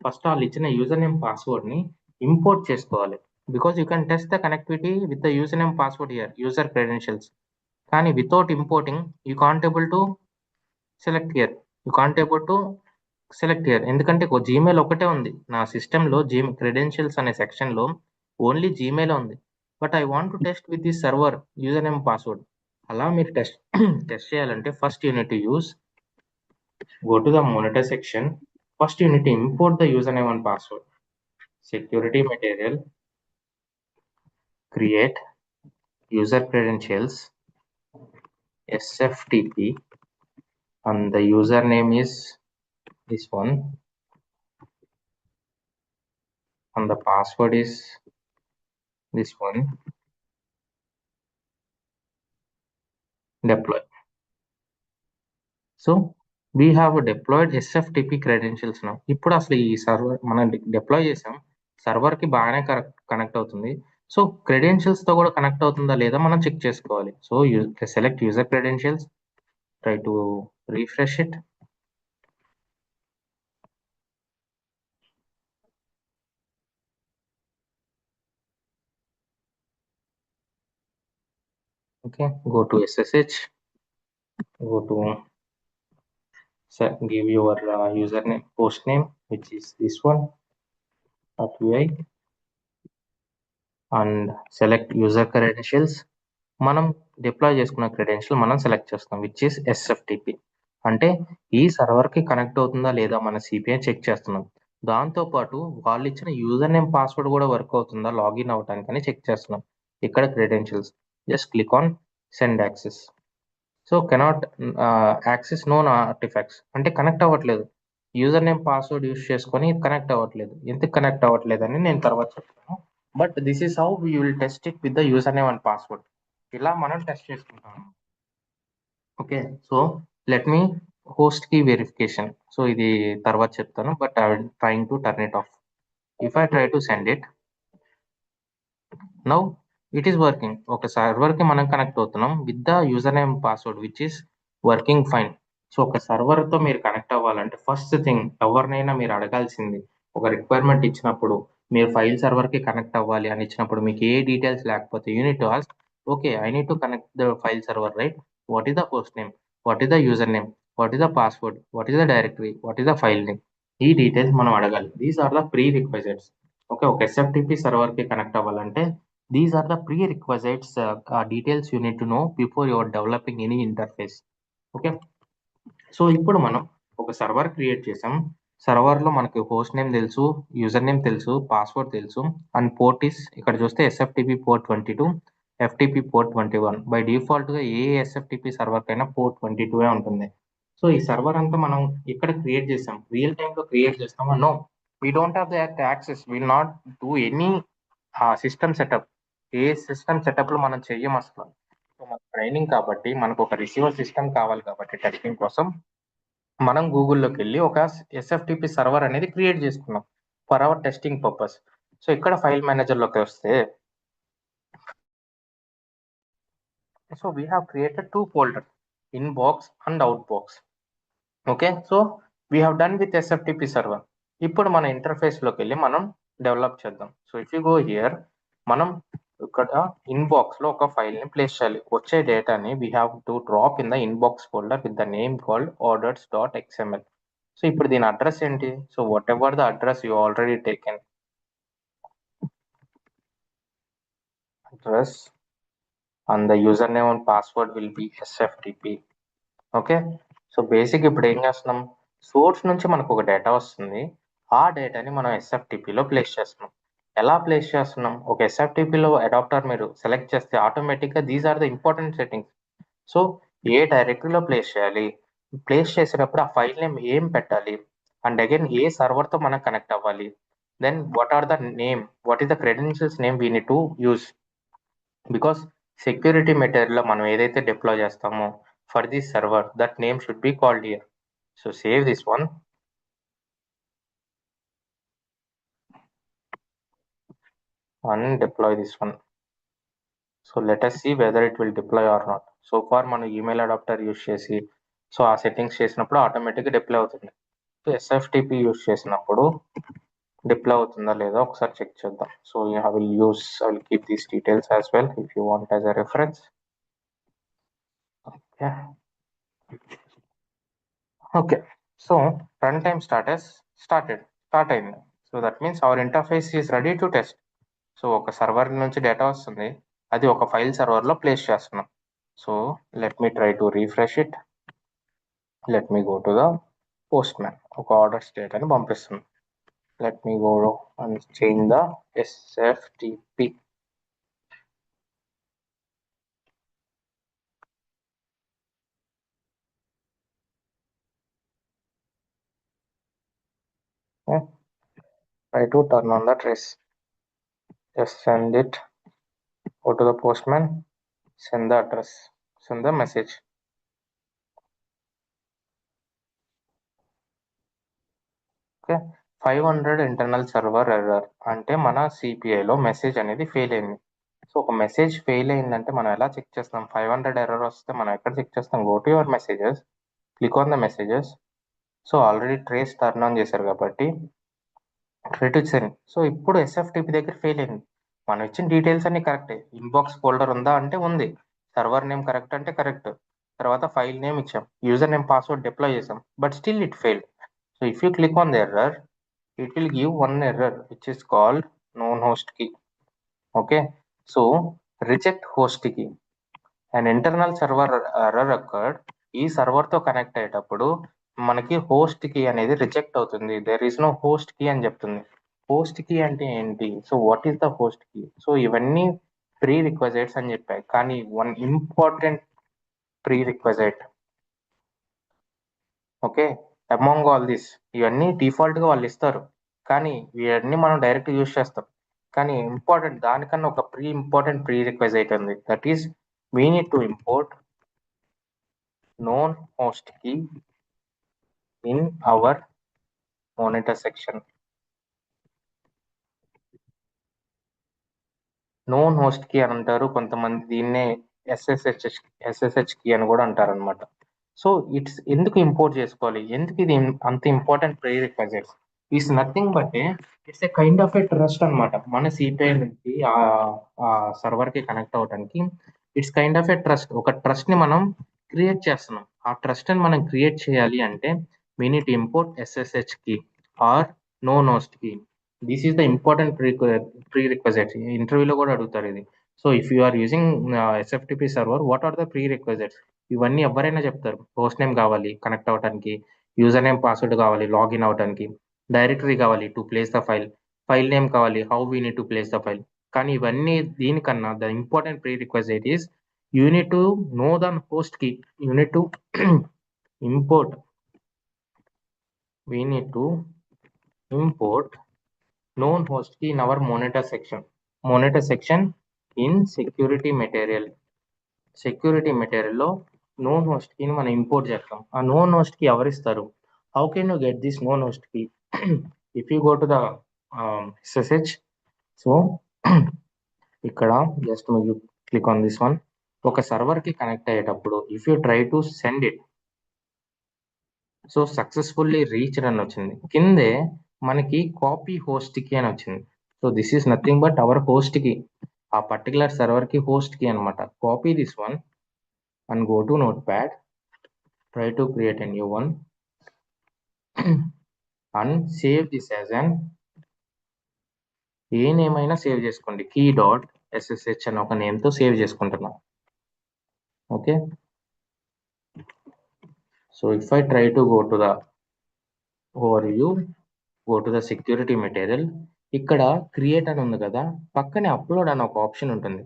First వాళ్ళు ఇచ్చిన యూజర్ నేమ్ పాస్వర్డ్ని ఇంపోర్ట్ చేసుకోవాలి. Because you can test the connectivity with the user name password here, user credentials. కానీ without importing you can't able to select here. You can't able to select here ఎందుకంటే Gmail ఒకటే ఉంది నా సిస్టంలో. Credentials అనే సెక్షన్లో only Gmail ఉంది. But I want to test with this server user name password. అలా మీరు టెస్ట్ చేయాలంటే first you need to use, go to the monitor section. First unit import the user name and password. Security material, create user credentials, SFTP, and the username is this one, and the password is this one. Deploy. So we have deployed SFTP credentials now. ఇప్పుడు అసలు ఈ server మనం deploy చేసాం, server కి బాగానే connect అవుతుంది. So credentials తో కూడా కనెక్ట్ అవుతుందా లేదా మనం చెక్ చేసుకోవాలి. So select user credentials, try to refresh it. Okay, go to SSH, go to give your username, host name, which is this one, .vi, and select user credentials. మనం deploy చేసుకున్న credential మనం select చేస్తాం, which is SFTP. అంటే ఈ server కి connect అవుతుందా లేదా మన సిపిఐ చెక్ చేస్తున్నాం. దాంతోపాటు వాళ్ళు ఇచ్చిన యూజర్ నేమ్ పాస్వర్డ్ కూడా వర్క్ అవుతుందా లాగిన్ అవటానికి చెక్ చేస్తున్నాం. ఇక్కడ credentials, just click on send access. So cannot access known artefacts అంటే కనెక్ట్ అవ్వట్లేదు. యూజర్ నేమ్ పాస్వర్డ్ యూస్ చేసుకొని కనెక్ట్ అవ్వట్లేదు. ఎందుకు కనెక్ట్ అవ్వట్లేదు అని నేను తర్వాత చెప్తాను. But this is how we will test it with the user name and password. ఇలా మనం టెస్ట్ చేసుకుంటాం. ఓకే, సో లెట్ మీ హోస్ట్ కి వెరిఫికేషన్. సో ఇది తర్వాత చెప్తాను, but I will trying to turn it of. If I try to send it now, it is working. ఒక server కి మనం కనెక్ట్ అవుతున్నాం with the user name password which is working fine. So ఒక server తో మీరు connect అవ్వాలంటే first thing ఎవరినైనా మీరు అడగాల్సింది, ఒక రిక్వైర్మెంట్ ఇచ్చినప్పుడు మీరు ఫైల్ సర్వర్ కి కనెక్ట్ అవ్వాలి అని ఇచ్చినప్పుడు మీకు ఏ డీటెయిల్స్ లేకపోతే you need to ask, okay I need to connect the file server, right? What is the host name, what is the user name, what is the password, what is the directory, what is the file name, ఈ details మనం అడగాలి. These are the prerequisites. Okay, ఒక SFTP server కి connect అవ్వాలంటే these are the prerequisites details you need to know before you are developing any interface. Okay, so ఇప్పుడు మనం ఒక server create చేసాం. సర్వర్ లో మనకి హోస్ట్ నేమ్ తెలుసు, యూజర్ నేమ్ తెలుసు, పాస్వర్డ్ తెలుసు, అండ్ పోర్ట్ ఇస్ ఇక్కడ చూస్తే SFTP port 22, FTP port 21. By default గా ఏ SFTP సర్వర్ కైనా పోర్ట్ 22 ఉంటుంది. సో ఈ సర్వర్ అంతా మనం ఇక్కడ క్రియేట్ చేసాం. రియల్ టైమ్ లో క్రియేట్ చేస్తామా? No, we don't have that access. Will not do any system setup. ఏ సిస్టమ్ సెటప్ లో మనం చెయ్యం అసలు. సో మన ట్రైనింగ్ కాబట్టి మనకు ఒక రిసీవర్ సిస్టమ్ కావాలి కాబట్టి టెస్టింగ్ కోసం మనం గూగుల్లోకి వెళ్ళి ఒక SFTP సర్వర్ అనేది క్రియేట్ చేసుకున్నాం for hour testing purpose. So ఇక్కడ ఫైల్ మేనేజర్ లోకి వస్తే, so we have created 2 folders, in box and out box. Okay, so we have done with SFTP server. ఇప్పుడు మన ఇంటర్ఫేస్లోకి వెళ్ళి మనం డెవలప్ చేద్దాం. So if you go here, మనం ఇక్కడ ఇన్బాక్స్లో ఒక ఫైల్ని ప్లేస్ చేయాలి. వచ్చే డేటాని we have to drop in the inbox folder with the name called orders.xml. So ఇప్పుడు దీని అడ్రస్ ఏంటి? So what ever the address you already taken, address and the username and password will be SFTP. Okay, so basic ఇప్పుడు ఏం చేస్తున్నాం, source నుంచి మనకు ఒక data వస్తుంది, ఆ డేటాని మనం ఎస్ఎఫ్టిపిలో ప్లేస్ చేస్తున్నాం. ఎలా ప్లేస్ చేస్తున్నాం? ఒక ఎస్ఎఫ్టిపిలో అడాప్టర్ మీరు సెలెక్ట్ చేస్తే ఆటోమేటిక్గా these are the important settings. So ఏ డైరెక్టరీలో ప్లేస్ చేయాలి, ప్లేస్ చేసేటప్పుడు ఆ ఫైల్ నేమ్ ఏం పెట్టాలి, అండ్ అగైన్ ఏ సర్వర్తో మనం కనెక్ట్ అవ్వాలి, then what are the name, what is the credentials name we need to use. Because security మెటీరియల్లో మనం ఏదైతే డిప్లాయ్ చేస్తామో for this server, that name should be called here. So save this one and deploy this one. So let us see whether it will deploy or not. So far మనం email adapter use చేసి so ఆ settings చేసినప్పుడు ఆటోమేటిక్గా deploy అవుతుంది. So SFTP use చేసినప్పుడు deploy అవుతుందా లేదా ఒకసారి చెక్ చేద్దాం. So I will keep these details as well if you want as a reference. Okay okay, so run time start అయింది. So that means our interface is ready to test. So ఒక server నుంచి data వస్తుంది, అది ఒక file సర్వర్లో place చేస్తున్నాం. So let me try to refresh it. Let me go to the Postman, ఒక orders డేటాని పంపిస్తుంది. Let me go and change the SFTP. Try to turn on the trace. Just send it. Go to the postman, send the address, send the message. Okay, 500 internal server error అంటే మన సిపిఐలో message అనేది fail అయింది. So ఒక message fail అయిందంటే మనం ఎలా check చేస్తాం? 500 error వస్తే మనం ఎక్కడ చెక్ చేస్తాం? Go to your messages, click on the messages. So already trace turn on చేశారు కాబట్టి ట్రై టు సెండ్. సో ఇప్పుడు ఎస్ఎఫ్టిపి దగ్గర ఫెయిల్ అయింది. మనం ఇచ్చిన డీటెయిల్స్ అన్ని కరెక్టే. ఇన్బాక్స్ ఫోల్డర్ ఉందా అంటే ఉంది, సర్వర్ నేమ్ కరెక్ట్ అంటే కరెక్ట్, తర్వాత ఫైల్ నేమ్ ఇచ్చాం, యూజర్ నేమ్ పాస్వర్డ్ డిప్లాయ్ చేసాం, but still it failed. So if you click on the error, it will give one error which is called known host key. Okay, so reject host key. An internal server error occurred. ఈ సర్వర్తో connect అయ్యేటప్పుడు మనకి host key అనేది reject అవుతుంది. There is no host key అని చెప్తుంది. Host key అంటే ఏంటి? So what is the host key? So ఇవన్నీ ప్రీ రిక్వజైట్స్ అని చెప్పాయి, కానీ one important prerequisite, okay, among all this, ఇవన్నీ డిఫాల్ట్గా వాళ్ళు ఇస్తారు, కానీ ఇవన్నీ మనం డైరెక్ట్ యూజ్ చేస్తాం. కానీ ఇంపార్టెంట్ దానికన్నా ఒక ఇంపార్టెంట్ ప్రీ రిక్వెజైట్ ఉంది, that is we need to import known host key in our monitor section. known host key అని అంటారు, కొంతమంది దీన్నే SSH key అని కూడా అంటారు అనమాట. సో ఇట్స్ ఎందుకు ఇంపోర్ట్ చేసుకోవాలి, ఎందుకు ఇది అంత important prerequisites? Is nothing but it's a kind of a trust అనమాట. మన సిపిఐ నుంచి ఆ సర్వర్కి కనెక్ట్ అవ్వడానికి it's kind of a trust. ఒక ట్రస్ట్ని మనం క్రియేట్ చేస్తున్నాం. ఆ ట్రస్ట్ని మనం క్రియేట్ చేయాలి అంటే we need to import SSH key or known host key. This is the important prerequisites. ఇంటర్వ్యూలో కూడా అడుగుతారు ఇది. So if you are using SFTP server, what are the prerequisites? ఇవన్నీ ఎవరైనా చెప్తారు. హోస్ట్ నేమ్ కావాలి కనెక్ట్ అవ్వడానికి, user name password కావాలి లాగిన్ అవ్వడానికి, డైరెక్టరీ కావాలి to place the file, file name కావాలి, how we need to place the file. కానీ ఇవన్నీ దీనికన్నా the important prerequisite is you need to know the host key. You need to import, we need to import known host key in our monitor section in security material. Security మెటీరియల్లో known host key ని మనం import చేస్తాం. ఆ known host key ఎవరిస్తారు? How can you get this known host key? If you go to the SSH, so ఇక్కడ just you click on this one. ఒక సర్వర్కి connect అయ్యేటప్పుడు if you try to send it, so successfully reached అని వచ్చింది. కిందే మనకి copy host key అని వచ్చింది. So this is nothing but our host key, ఆ పర్టికులర్ సర్వర్ కి హోస్ట్ కి అనమాట. Copy this one and go to note pad, try to create a new one and save this as an, A name అయినా save చేసుకోండి, key dot SSH అని ఒక name తో save చేసుకుంటున్నాం. Okay, so if I try to go to the overview, go to the security material, ఇక్కడ create అని ఉంది కదా, పక్కనే అప్లోడ్ అని ఒక ఆప్షన్ ఉంటుంది.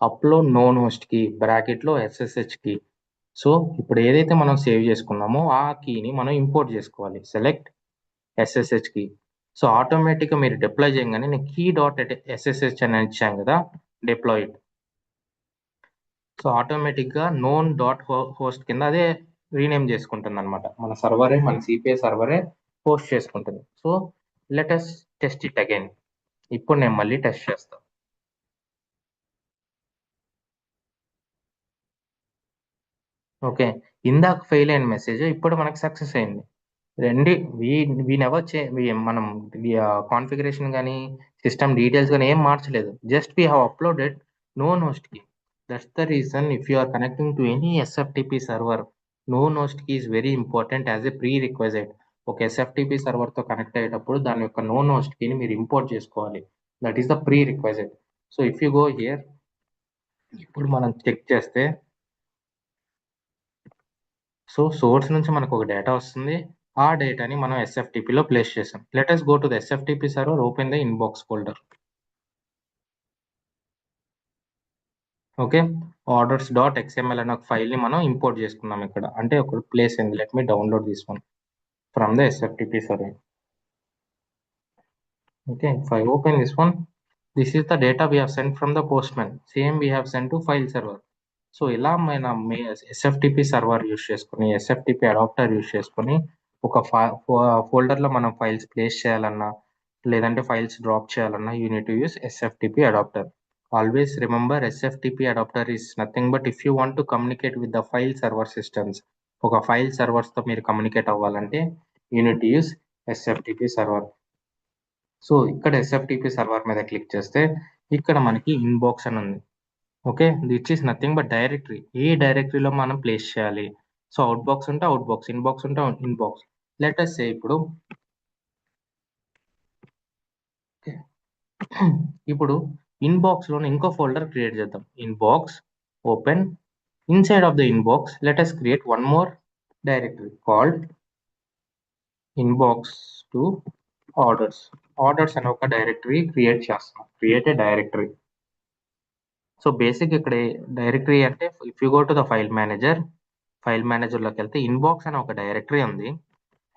అప్లోడ్ నోన్ హోస్ట్ కి బ్రాకెట్ లో ఎస్ఎస్హెచ్ కి. సో ఇప్పుడు ఏదైతే మనం సేవ్ చేసుకున్నామో ఆ కీని మనం ఇంపోర్ట్ చేసుకోవాలి. సెలెక్ట్ ఎస్ఎస్హెచ్ కి. సో ఆటోమేటిక్ గా మీరు డిప్లాయ్ చేయగానే నేను కీ డాట్ ఎస్ఎస్హెచ్ అని ఇచ్చాం కదా, డిప్లాయ్ ఇట్. సో ఆటోమేటిక్ గా నోన్ డాట్ హోస్ట్ కింద అదే రీనేమ్ చేసుకుంటుంది అనమాట. మన సర్వరే, మన సిపిఐ సర్వరే హోస్ట్ చేసుకుంటుంది. So let us test it again. ఇప్పుడు నేను మళ్ళీ టెస్ట్ చేస్తాను. ఓకే, ఇందాక ఫెయిల్ అయిన మెసేజ్ ఇప్పుడు మనకి సక్సెస్ అయింది. రెండు వీ నెవర్ మనం కాన్ఫిగరేషన్ కానీ సిస్టమ్ డీటెయిల్స్ కానీ ఏం మార్చలేదు. Just we have uploaded known host key. That's the reason if you are connecting to any SFTP server, known host key is very important as a prerequisite. ఒక SFTP server తో connect అయ్యేటప్పుడు దాని యొక్క known host కి మీరు import చేసుకోవాలి. That is the prerequisite. So if you go here, ఇప్పుడు మనం చెక్ చేస్తే, సో సోర్స్ నుంచి మనకు ఒక డేటా వస్తుంది. ఆ డేటాని మనం SFTP లో ప్లేస్ చేసాం. Let us go to the SFTP server, open the inbox folder. Okay, orders.xml అనే ఒక ఫైల్ ని మనం ఇంపోర్ట్ చేసుకున్నాం ఇక్కడ. అంటే ఒక ప్లేస్ అయింది. Let me download this one from the SFTP server. Okay, if I open this one, this is the data we have sent from the postman. Same we have sent to file server. So ఇలా మనం ఎస్ఎఫ్టిపి server use చేసుకుని, ఎస్ఎఫ్టిపి adapter use చేసుకుని ఒక ఫోల్డర్లో మనం files place చేయాలన్నా లేదంటే files drop చేయాలన్నా you need to use SFTP adapter. Always remember, SFTP adapter is nothing but if you want to communicate with the file server systems. ఒక file సర్వర్స్తో మీరు కమ్యూనికేట్ అవ్వాలంటే you need to use SFTP server. So ఇక్కడ SFTP server మీద click చేస్తే ఇక్కడ మనకి inbox అని ఉంది. Okay, this is nothing but directory. ఏ డైరెక్టరీలో మనం ప్లేస్ చేయాలి. సో అవుట్ బాక్స్ ఉంటే అవుట్ బాక్స్, ఇన్బాక్స్ ఉంటే ఇన్బాక్స్. లెట్ us say ఇప్పుడు ఇప్పుడు ఇన్బాక్స్ లోనే ఇంకో ఫోల్డర్ క్రియేట్ చేద్దాం. Inbox, open, inside of the inbox let us create one more directory called inbox to orders. Orders అనే ఒక డైరెక్టరీ క్రియేట్ చేస్తాం. Create a directory. So basic ఇక్కడ directory అంటే if you go to the file మేనేజర్లోకి వెళ్తే inbox అనే ఒక directory ఉంది.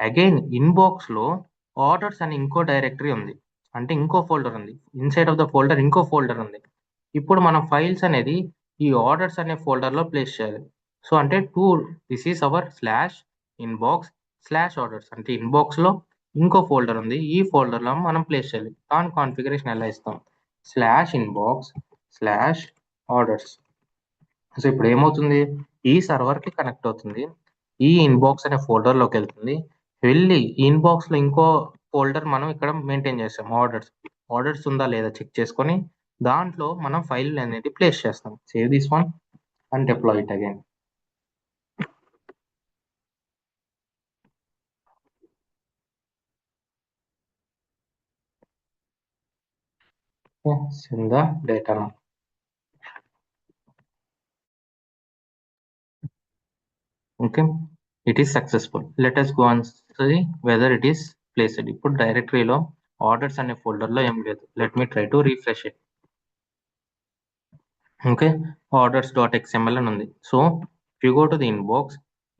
Again inbox లో ఆర్డర్స్ అని ఇంకో డైరెక్టరీ ఉంది. అంటే ఇంకో ఫోల్డర్ ఉంది. ఇన్సైడ్ ఆఫ్ ద ఫోల్డర్ ఇంకో ఫోల్డర్ ఉంది. ఇప్పుడు మనం ఫైల్స్ అనేది ఈ ఆర్డర్స్ అనే ఫోల్డర్ లో ప్లేస్ చేయాలి. సో అంటే this is hour slash inbox slash orders. అంటే ఇన్బాక్స్ లో ఇంకో ఫోల్డర్ ఉంది. ఈ ఫోల్డర్ లో మనం ప్లేస్ చేయాలి. దాని కాన్ఫిగరేషన్ ఎలా ఇస్తాం? Slash inbox slash orders. So ఇప్పుడు ఏమవుతుంది, ఈ సర్వర్ కి కనెక్ట్ అవుతుంది. ఈ ఇన్బాక్స్ అనే ఫోల్డర్ లోకి వెళ్తుంది. వెళ్ళి ఈ ఇన్బాక్స్ లో ఇంకో ఫోల్డర్ మనం ఇక్కడ మెయింటైన్ చేస్తాం. ఆర్డర్స్ ఉందా లేదా చెక్ చేసుకొని దాంట్లో మనం ఫైల్ అనేది ప్లేస్ చేస్తాం. Save this one and deploy it again. send the data now. Okay, it is successful. Let us go and see whether it is placed. ఇప్పుడు డైరెక్టరీలో ఆర్డర్స్ అనే ఫోల్డర్ లో ఏం లేదు. Let me try to refresh it. Okay, orders.xml అని ఉంది. So if you go to the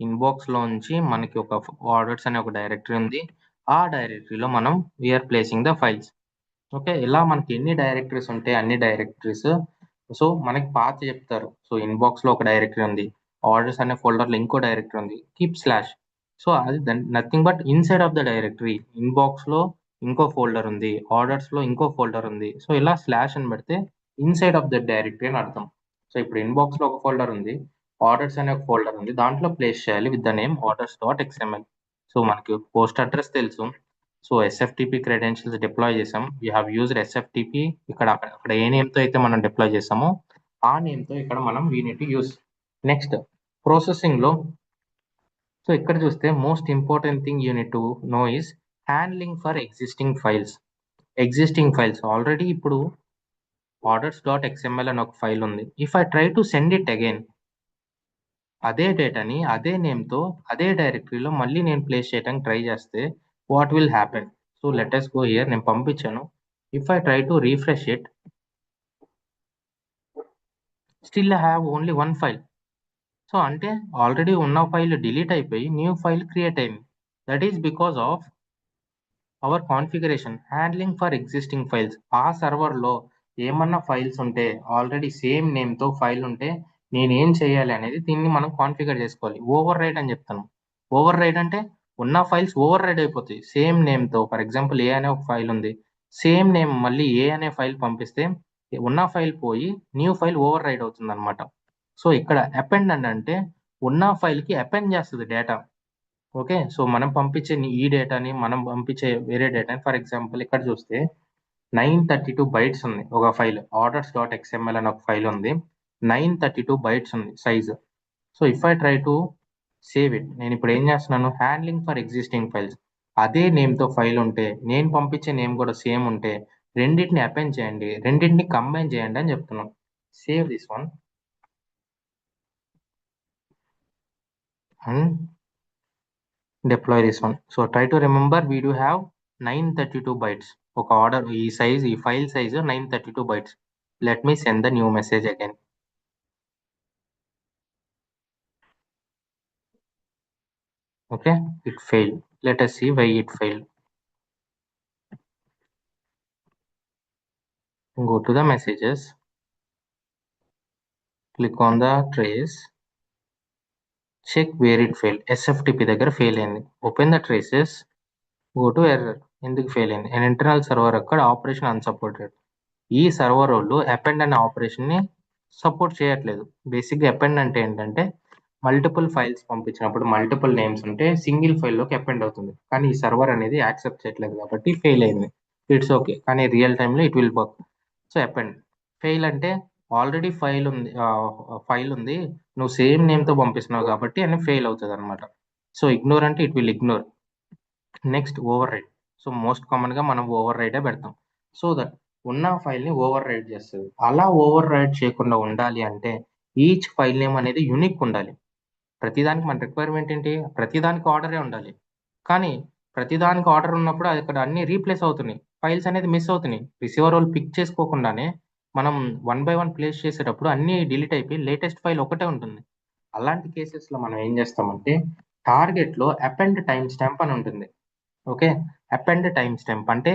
inbox లోంచి మనకి ఒక ఆర్డర్స్ అనే ఒక డైరెక్టరీ ఉంది. ఆ డైరెక్టరీలో మనం we're placing the files. Okay, ఇలా మనకి ఎన్ని డైరెక్టరీస్ ఉంటాయి అన్ని డైరెక్టరీస్. సో మనకి పాత చెప్తారు. సో ఇన్బాక్స్ లో ఒక డైరెక్టరీ ఉంది, ఆర్డర్స్ అనే ఫోల్డర్ లో ఇంకో డైరెక్టరీ ఉంది, కీప్ స్లాష్. సో అది nothing but inside of the directory inbox లో ఇంకో ఫోల్డర్ ఉంది, ఆర్డర్స్ లో ఇంకో ఫోల్డర్ ఉంది. సో ఇలా స్లాష్ అని పెడితే ఇన్సైడ్ ఆఫ్ ద డైరెక్టరీ అని అర్థం. సో ఇప్పుడు ఇన్బాక్స్ లో ఒక ఫోల్డర్ ఉంది, ఆర్డర్స్ అనే ఒక ఫోల్డర్ ఉంది, దాంట్లో ప్లేస్ చేయాలి with the name orders.xml. So మనకి పోస్ట్ అడ్రస్ తెలుసు, సో ఎస్ఎఫ్టిపి క్రెడెన్షియల్స్ డిప్లాయ్ చేసాం. We have used SFTP. అక్కడ ఏ నేమ్తో అయితే మనం డిప్లాయ్ చేసామో ఆ నేమ్తో ఇక్కడ మనం we need to use. Next ప్రాసెసింగ్లో సో ఇక్కడ చూస్తే most important thing you need to know is handling for existing files. Already ఇప్పుడు orders.xml అని ఒక ఫైల్ ఉంది. If I try to send it again, అదే డేటాని అదే నేమ్తో అదే డైరెక్టరీలో మళ్ళీ నేను ప్లేస్ చేయడానికి ట్రై చేస్తే what will happen? So let us go here. నేను పంపించాను. If I try to refresh it, still I have only one file. So అంటే ఆల్రెడీ ఉన్న ఫైల్ డిలీట్ అయిపోయి న్యూ ఫైల్ క్రియేట్ అయింది. That is because of our configuration handling for existing files. ఆ సర్వర్లో ఏమన్నా files ఉంటే, already same నేమ్తో file ఉంటే నేనేం చేయాలి అనేది దీన్ని మనం కాన్ఫిగర్ చేసుకోవాలి. ఓవర్ రైడ్ అని చెప్తాను. ఓవర్ రైడ్ అంటే ఉన్న ఫైల్స్ ఓవర్ రైడ్ అయిపోతాయి సేమ్ నేమ్తో. ఫర్ ఎగ్జాంపుల్ ఏ అనే ఒక ఫైల్ ఉంది, సేమ్ నేమ్ మళ్ళీ ఏ అనే ఫైల్ పంపిస్తే ఉన్న ఫైల్ పోయి న్యూ ఫైల్ ఓవర్ రైడ్ అవుతుంది అనమాట. సో ఇక్కడ అపెండ్ అంటే ఉన్న ఫైల్కి అపెండ్ చేస్తుంది డేటా. ఓకే, సో మనం పంపించే ఈ డేటాని మనం పంపించే వేరే డేటాని, ఫర్ ఎగ్జాంపుల్ ఇక్కడ చూస్తే 932 bytes ఉంది ఒక ఫైల్. orders.xml అని ఒక ఫైల్ ఉంది. 932 bytes ఉంది size. So if I try to save it, నేను ఇప్పుడు ఏం చేస్తున్నాను, హ్యాండ్లింగ్ ఫర్ ఎగ్జిస్టింగ్ ఫైల్స్. అదే నేమ్తో ఫైల్ ఉంటే, నేను పంపించే నేమ్ కూడా సేమ్ ఉంటే రెండింటిని అపెండ్ చేయండి, రెండింటిని కంబైన్ చేయండి అని చెప్తున్నాను. Save this one and deploy this one. So try to remember we do have 932 bytes. ఒక ఆర్డర్ ఈ file size 932 bytes. Let me send the new message again. Okay, it failed. Let us see why it failed. Go to the messages, click on the trace, check where it failed. SFTP దగ్గర fail అయింది. Open the traces, go to error. ఎందుకు fail అయింది? And internal server అక్కడ operation unsupported. ఈ server వాళ్ళు append అనే ఆపరేషన్ని support చేయట్లేదు. బేసిక్గా అపెండ్ అంటే ఏంటంటే మల్టిపుల్ ఫైల్స్ పంపించినప్పుడు మల్టిపుల్ నేమ్స్ ఉంటే సింగిల్ ఫైల్లోకి అపెండ్ అవుతుంది. కానీ ఈ సర్వర్ అనేది యాక్సెప్ట్ చేయట్లేదు కాబట్టి ఫెయిల్ అయింది. ఇట్స్ ఓకే, కానీ రియల్ టైంలో it will work. So append. Fail అంటే ఆల్రెడీ ఫైల్ ఉంది, నువ్వు సేమ్ నేమ్తో పంపిస్తున్నావు కాబట్టి అని ఫెయిల్ అవుతుంది అనమాట. సో ఇగ్నోర్ అంటే it will ignore. Next override. So most కామన్గా మనం ఓవర్ రైడే పెడతాం. సో దట్ ఉన్న ఫైల్ని ఓవర్ రైడ్ చేస్తుంది. అలా ఓవర్ రైడ్ చేయకుండా ఉండాలి అంటే ఈచ్ ఫైల్ నేమ్ అనేది యూనిక్ ఉండాలి. ప్రతిదానికి మన రిక్వైర్మెంట్ ఏంటి? ప్రతిదానికి ఆర్డరే ఉండాలి. కానీ ప్రతిదానికి ఆర్డర్ ఉన్నప్పుడు అక్కడ అన్ని రీప్లేస్ అవుతున్నాయి, ఫైల్స్ అనేది మిస్ అవుతున్నాయి. రిసీవర్ వాళ్ళు పిక్ చేసుకోకుండానే మనం 1 by 1 ప్లేస్ చేసేటప్పుడు అన్ని డిలీట్ అయిపోయి లేటెస్ట్ ఫైల్ ఒకటే ఉంటుంది. అలాంటి కేసెస్లో మనం ఏం చేస్తామంటే టార్గెట్లో అపెండ్ టైం స్టాంప్ అని ఉంటుంది. ఓకే, అపెండ్ టైం స్టాంప్ అంటే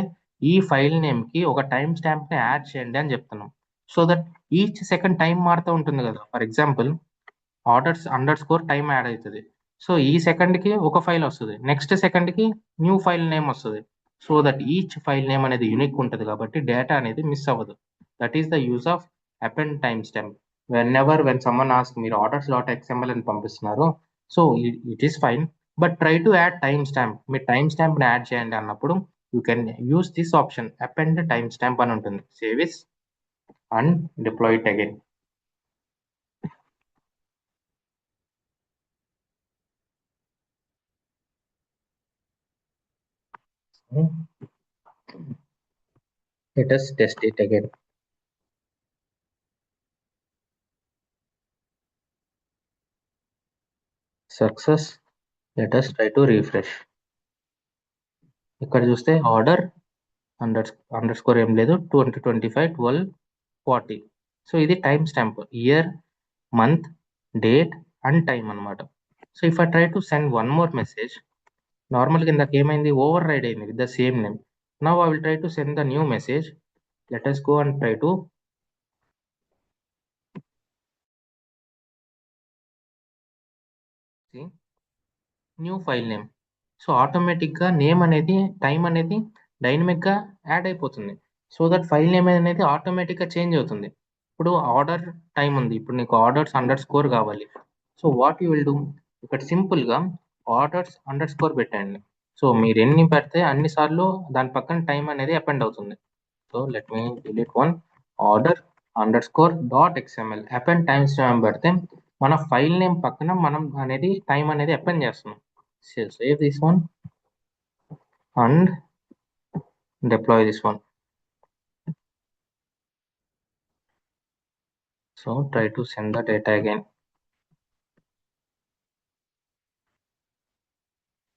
ఈ ఫైల్ నేమ్కి ఒక టైం స్టాంప్ని యాడ్ చేయండి అని చెప్తున్నాం. So that each second time మారుతూ ఉంటుంది కదా. ఫర్ ఎగ్జాంపుల్ orders_time యాడ్ అవుతుంది. సో ఈ సెకండ్కి ఒక ఫైల్ వస్తుంది, నెక్స్ట్ సెకండ్కి న్యూ ఫైల్ నేమ్ వస్తుంది. So that each file name అనేది యూనిక్ ఉంటుంది కాబట్టి డేటా అనేది మిస్ అవ్వదు. That is the use of append time stamp. When someone ask మీరు orders.xml అని పంపిస్తున్నారు, so it is fine, but try to add time stamp. మీరు టైమ్ స్టాంప్ని యాడ్ చేయండి అన్నప్పుడు you can use this option append time stamp అని ఉంటుంది. Save is and deploy it again. Let us test it again. Success. Let us try to refresh. ఇక్కడ చూస్తే order underscore ఏం లేదు, 2025-12-40. So ఇది timestamp, year, month, date and time అనమాట. So if I try to send one more message, నార్మల్గా ఇందాక ఏమైంది, override అయింది with the same name. Now I will try to send the new message. Let us go and try to see new file name. So ఆటోమేటిక్గా name అనేది time అనేది డైనమిక్గా add అయిపోతుంది. So that file name అనేది ఆటోమేటిక్గా change అవుతుంది. ఇప్పుడు order time ఉంది, ఇప్పుడు నీకు orders_score కావాలి. So what you will do, ఇక్కడ సింపుల్గా orders_score పెట్టండి. సో మీరు ఎన్ని పెడితే అన్ని సార్లు దాని పక్కన టైం అనేది అపెండ్ అవుతుంది. So let me delete one order _.xml append time stamp పెడితే మన ఫైల్ నేమ్ పక్కన మనం అనేది టైం అనేది అపెండ్ చేస్తున్నాం. Save this one and deploy this one. So try to send the data again.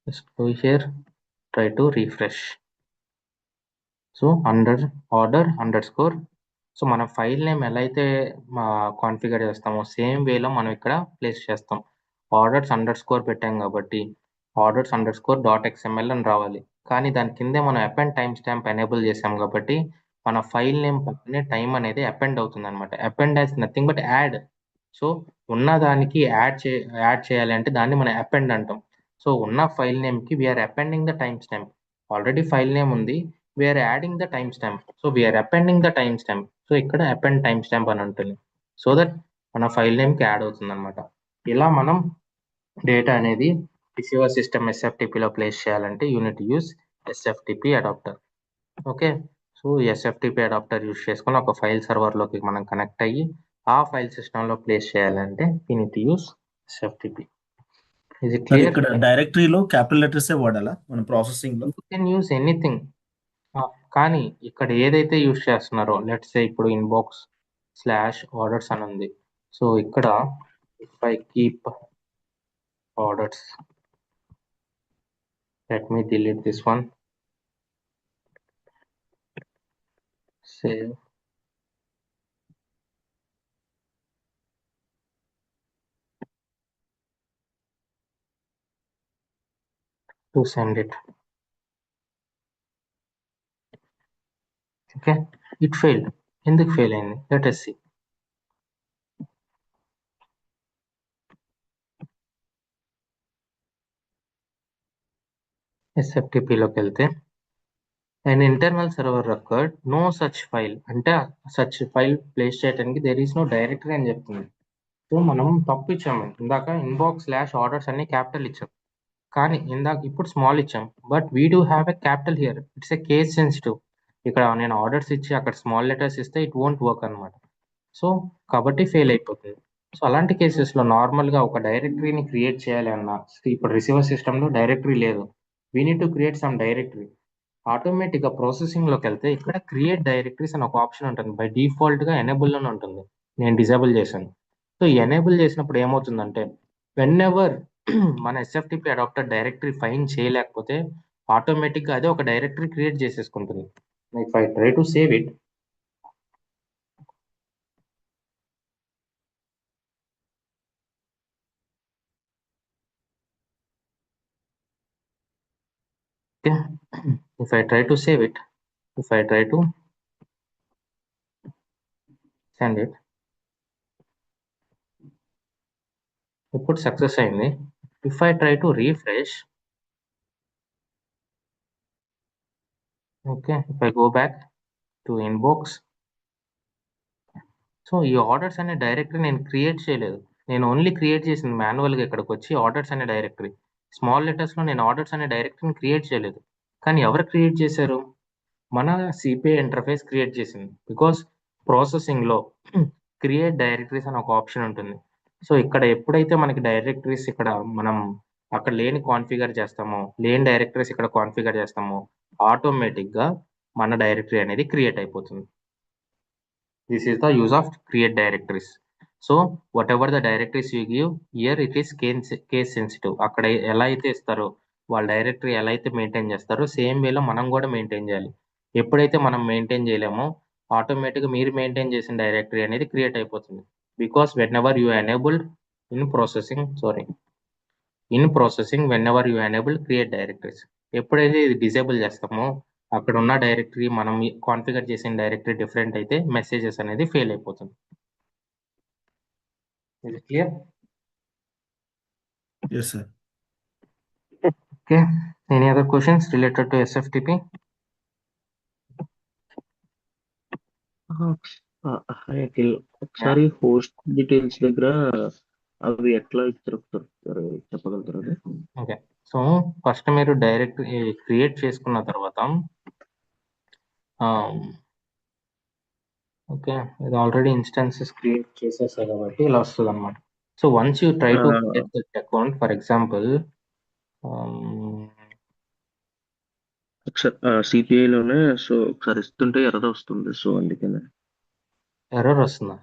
Just go here, try to refresh. So order underscore. So మన file name ఎలా అయితే కాన్ఫిగర్ చేస్తామో same వేలో మనం ఇక్కడ ప్లేస్ చేస్తాం. ఆర్డర్స్ _ పెట్టాం కాబట్టి orders_.xml అని రావాలి. కానీ దాని కిందే మనం అపెండ్ టైం స్టాంప్ ఎనేబుల్ చేసాం కాబట్టి మన ఫైల్ నేమ్ పక్కనే టైం అనేది అపెండ్ అవుతుంది అనమాట. Append as nothing but add. So ఉన్న దానికి యాడ్ చేయాలి అంటే దాన్ని మనం అపెండ్ అంటాం. సో ఉన్న ఫైల్ నేమ్కి we are appending the timestamp. Already file name ఉంది, we are adding the timestamp. So we are appending the timestamp. So ఇక్కడ అపెండ్ టైం స్టాంప్ అని ఉంటుంది. సో దట్ మన ఫైల్ నేమ్కి యాడ్ అవుతుంది అనమాట. ఇలా మనం డేటా అనేది రిసీవర్ సిస్టమ్ ఎస్ఎఫ్టిపిలో ప్లేస్ చేయాలంటే you need use SFTP adapter. Okay, so SFTP adapter use చేసుకుని ఒక ఫైల్ సర్వర్లోకి మనం కనెక్ట్ అయ్యి ఆ ఫైల్ సిస్టంలో ప్లేస్ చేయాలంటే యూనిట్ యూస్ ఎస్ఎఫ్టిపి. ఇది సార్ క్లియర్? ఇక్కడ డైరెక్టరీలో క్యాపిటల్ లెటర్స్ వాడాలా మన ప్రాసెసింగ్ లో? You can use anything. కానీ ఇక్కడ ఏదైతే యూస్ చేస్తున్నారో లెట్స్ సే ఇప్పుడు ఇన్బాక్స్ /orders అని ఉంది. సో ఇక్కడ if I keep orders, let me delete this one, save, to send it. Okay, it failed. ఎందుకు ఫెయిల్ అయింది? Let us see. ఎస్ఎఫ్టిపిలోకి వెళ్తే and internal server record no such file అంటే such file place చేయడానికి there is no directory అని చెప్తుంది. So మనం తప్పు ఇచ్చాము. ఇందాక ఇన్బాక్స్ /orders అన్ని క్యాపిటల్ ఇచ్చాం, కానీ ఇప్పుడు స్మాల్ ఇచ్చాం. But we do have a capital here. It's a case sensitive. ఇక్కడ నేను ఆర్డర్స్ ఇచ్చి అక్కడ స్మాల్ లెటర్స్ ఇస్తే ఇట్ వోంట్ వర్క్ అనమాట. సో కాబట్టి ఫెయిల్ అయిపోతుంది. సో అలాంటి కేసెస్లో నార్మల్గా ఒక డైరెక్టరీని క్రియేట్ చేయాలి అన్నా, ఇప్పుడు రిసీవర్ సిస్టంలో డైరెక్టరీ లేదు, we need to create some directory. ఆటోమేటిక్గా ప్రాసెసింగ్లోకి వెళ్తే ఇక్కడ క్రియేట్ డైరెక్టరీస్ అని ఒక ఆప్షన్ ఉంటుంది. బై డిఫాల్ట్గా ఎనేబుల్లోనే ఉంటుంది, నేను డిజేబుల్ చేశాను. సో ఎనేబుల్ చేసినప్పుడు ఏమవుతుందంటే వెన్ ఎవర్ మన ఎస్ఎఫ్టిపి అడాప్టర్ డైరెక్టరీ ఫైన్ చేయలేకపోతే ఆటోమేటిక్గా అదే ఒక డైరెక్టరీ క్రియేట్ చేసేసుకుంటుంది. If I try to save it, okay, if I try to save it, if I try to send it, ఇప్పుడు సక్సెస్ అయింది. If I try to refresh, okay, if I go back to inbox, so ఈ orders అనే directory నేను create చేయలేదు. నేను only create చేసింది మాన్యువల్గా ఇక్కడికి వచ్చి ఆర్డర్స్ అనే డైరెక్టరీ. స్మాల్ లెటర్స్లో నేను ఆర్డర్స్ అనే డైరెక్టరీని క్రియేట్ చేయలేదు. కానీ ఎవరు క్రియేట్ చేశారు? మన సిపిఐ ఇంటర్ఫేస్ క్రియేట్ చేసింది. బికాస్ ప్రాసెసింగ్లో క్రియేట్ డైరెక్టరీస్ అని ఒక ఆప్షన్ ఉంటుంది. సో ఇక్కడ ఎప్పుడైతే మనకి డైరెక్టరీస్ ఇక్కడ మనం అక్కడ లేని కాన్ఫిగర్ చేస్తామో, లేని డైరెక్టరీస్ ఇక్కడ కాన్ఫిగర్ చేస్తామో ఆటోమేటిక్గా మన డైరెక్టరీ అనేది క్రియేట్ అయిపోతుంది. This is the use of create directories. So what ever the directories you give here it is case sensitive. అక్కడ ఎలా అయితే ఇస్తారో వాళ్ళ డైరెక్టరీ ఎలా అయితే మెయింటైన్ చేస్తారో సేమ్ వేలో మనం కూడా మెయింటైన్ చేయాలి. ఎప్పుడైతే మనం మెయింటైన్ చేయలేమో ఆటోమేటిక్గా మీరు మెయింటైన్ చేసిన డైరెక్టరీ అనేది క్రియేట్ అయిపోతుంది. Because when ever you enabled in processing when ever you enabled create directories, ఎప్పుడైతే ఇది డిజేబుల్ చేస్తామో అక్కడ ఉన్న డైరెక్టరీ మనం కాన్ఫిగర్ చేసిన డైరెక్టరీ డిఫరెంట్ అయితే మెసేజెస్ అనేది ఫెయిల్ అయిపోతుంది. ఇది clear? Yes, sir. Okay, any other questions related to SFTP? Akhil, ఒకసారి హోస్ట్ డీటెయిల్స్ దగ్గర అవి ఎట్లా ఇస్తారు ఒకసారి చెప్పగలుగుతారా? ఓకే, సో ఫస్ట్ మీరు డైరెక్ట్ క్రియేట్ చేసుకున్న తర్వాత ఓకే, ఇది ఆల్రెడీ ఇన్స్టెన్సెస్ క్రియేట్ చేసేసాయి కాబట్టి ఇలా వస్తుంది అనమాట. So once you try to create that account, for example సిపిఐలోనే సో ఒకసారి ఇస్తుంటే ఎర్రర్ వస్తుంది, సో అందుకనే. ఎర్రర్ వస్తుందా?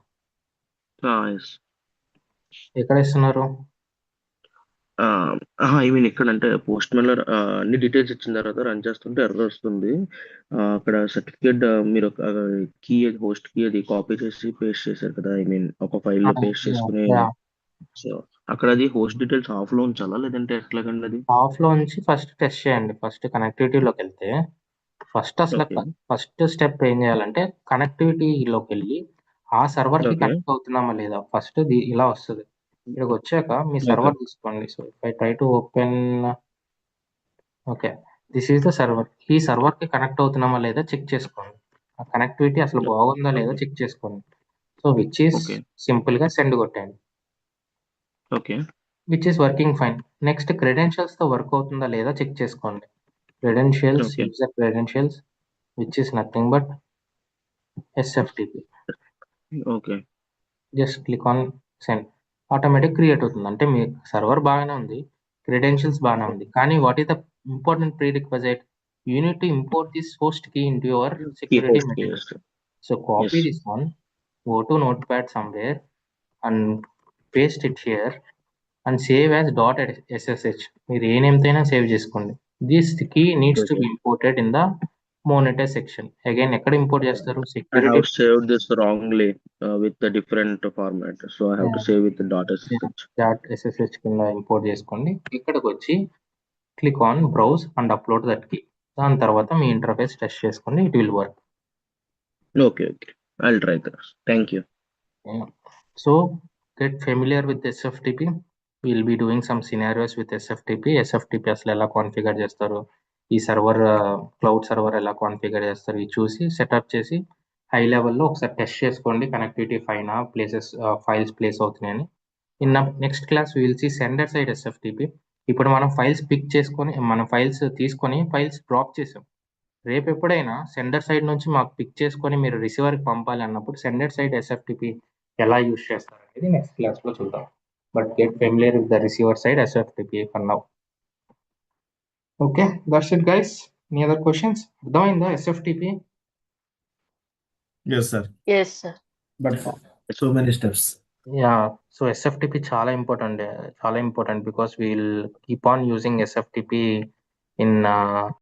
ఎస్. ఎక్కడ ఇస్తున్నారు? ఐ మీన్ ఇక్కడ అంటే పోస్ట్ మెయిల్ అన్ని డీటెయిల్స్ ఇచ్చిన తర్వాత రన్ చేస్తుంటే ఎర్రర్ వస్తుంది. అక్కడ సర్టిఫికేట్ మీరు కీ హోస్ట్ కీ అది కాపీ చేసి పేస్ట్ చేశారు కదా, ఐ మీన్ ఒక ఫైల్లో పేస్ట్ చేసుకుని. సో అక్కడ అది హోస్ట్ డీటెయిల్స్ ఆఫ్ లో ఉంచాలా లేదంటే ఎట్లాగండి అది? ఆఫ్ లో నుంచి ఫస్ట్ టెస్ట్ చేయండి. ఫస్ట్ కనెక్టివిటీలోకి వెళ్తే ఫస్ట్ అసలు ఓకే. ఫస్ట్ స్టెప్ ఏం చేయాలంటే కనెక్టివిటీలోకి వెళ్ళి ఆ సర్వర్ కి ఓకే. కనెక్ట్ అవుతున్నామా లేదా ఫస్ట్ ఇలా వస్తుంది. ఇక్కడికి వచ్చాక మీ ఓకే. సర్వర్ తీసుకోండి. So I try to open. Okay, this is the server. ఈ సర్వర్ కి కనెక్ట్ అవుతున్నామా లేదా చెక్ చేసుకోండి. ఆ కనెక్టివిటీ అసలు బాగుందా లేదా ఓకే. చెక్ చేసుకోండి. So which is okay. Simple గా సెండ్ కొట్టండి, okay. Which is working fine. Next credentials తో వర్క్ అవుతుందా లేదా చెక్ చేసుకోండి. Credentials, okay. user credentials, which is nothing but SFTP. Okay. Just click on send. Automatic create అవుతుంది. అంటే మీ server బాగానే ఉంది, క్రెడెన్షియల్స్ బాగానే ఉంది, కానీ what is the important prerequisite? You need to import this host key into your Key security host key, material. yes. So copy Yes. This one, go to notepad somewhere and paste it here and save as .ssh. మీరు ఏ name అయినా save చేసుకోండి. This key needs to Okay. Be imported in the monitor section. Again ఎక్కడ import చేస్తారు? I security. have saved this wrongly with the different format, so I have to save with the .ssh. .ssh కింద import చేసుకోండి. ఇక్కడికి వచ్చి click on browse and upload that key. దాని తర్వాత మీ interface test చేసుకోండి, it will work. Okay. Okay. I'll try that. Thank you. So get familiar with SFTP. Will be doing some scenarios with SFTP. SFTP అసలు ఎలా configure చేస్తారు, ఈ server cloud server ఎలా configure చేస్తారు, ఇవి చూసి సెటప్ చేసి హై లెవెల్లో ఒకసారి టెస్ట్ చేసుకోండి కనెక్టివిటీ పైన ఫైల్స్ ప్లేస్ అవుతున్నాయని. In next class will see sender side SFTP. ఇప్పుడు మనం ఫైల్స్ పిక్ చేసుకొని మనం ఫైల్స్ తీసుకొని ఫైల్స్ డ్రాప్ చేసాం. రేపు ఎప్పుడైనా సెండర్ సైడ్ నుంచి మాకు పిక్ చేసుకొని మీరు రిసీవర్కి పంపాలి అన్నప్పుడు సెండర్ సైడ్ SFTP ఎలా యూజ్ చేస్తారు అనేది నెక్స్ట్ క్లాస్లో చూద్దాం. But get familiar with the receiver side SFTP for now. Okay, that's it guys. Any other questions? అర్థమైందా SFTP? Yes, sir. Yes, sir. But so many steps. Yeah, so SFTP చాలా important because wheel keep on using SFTP in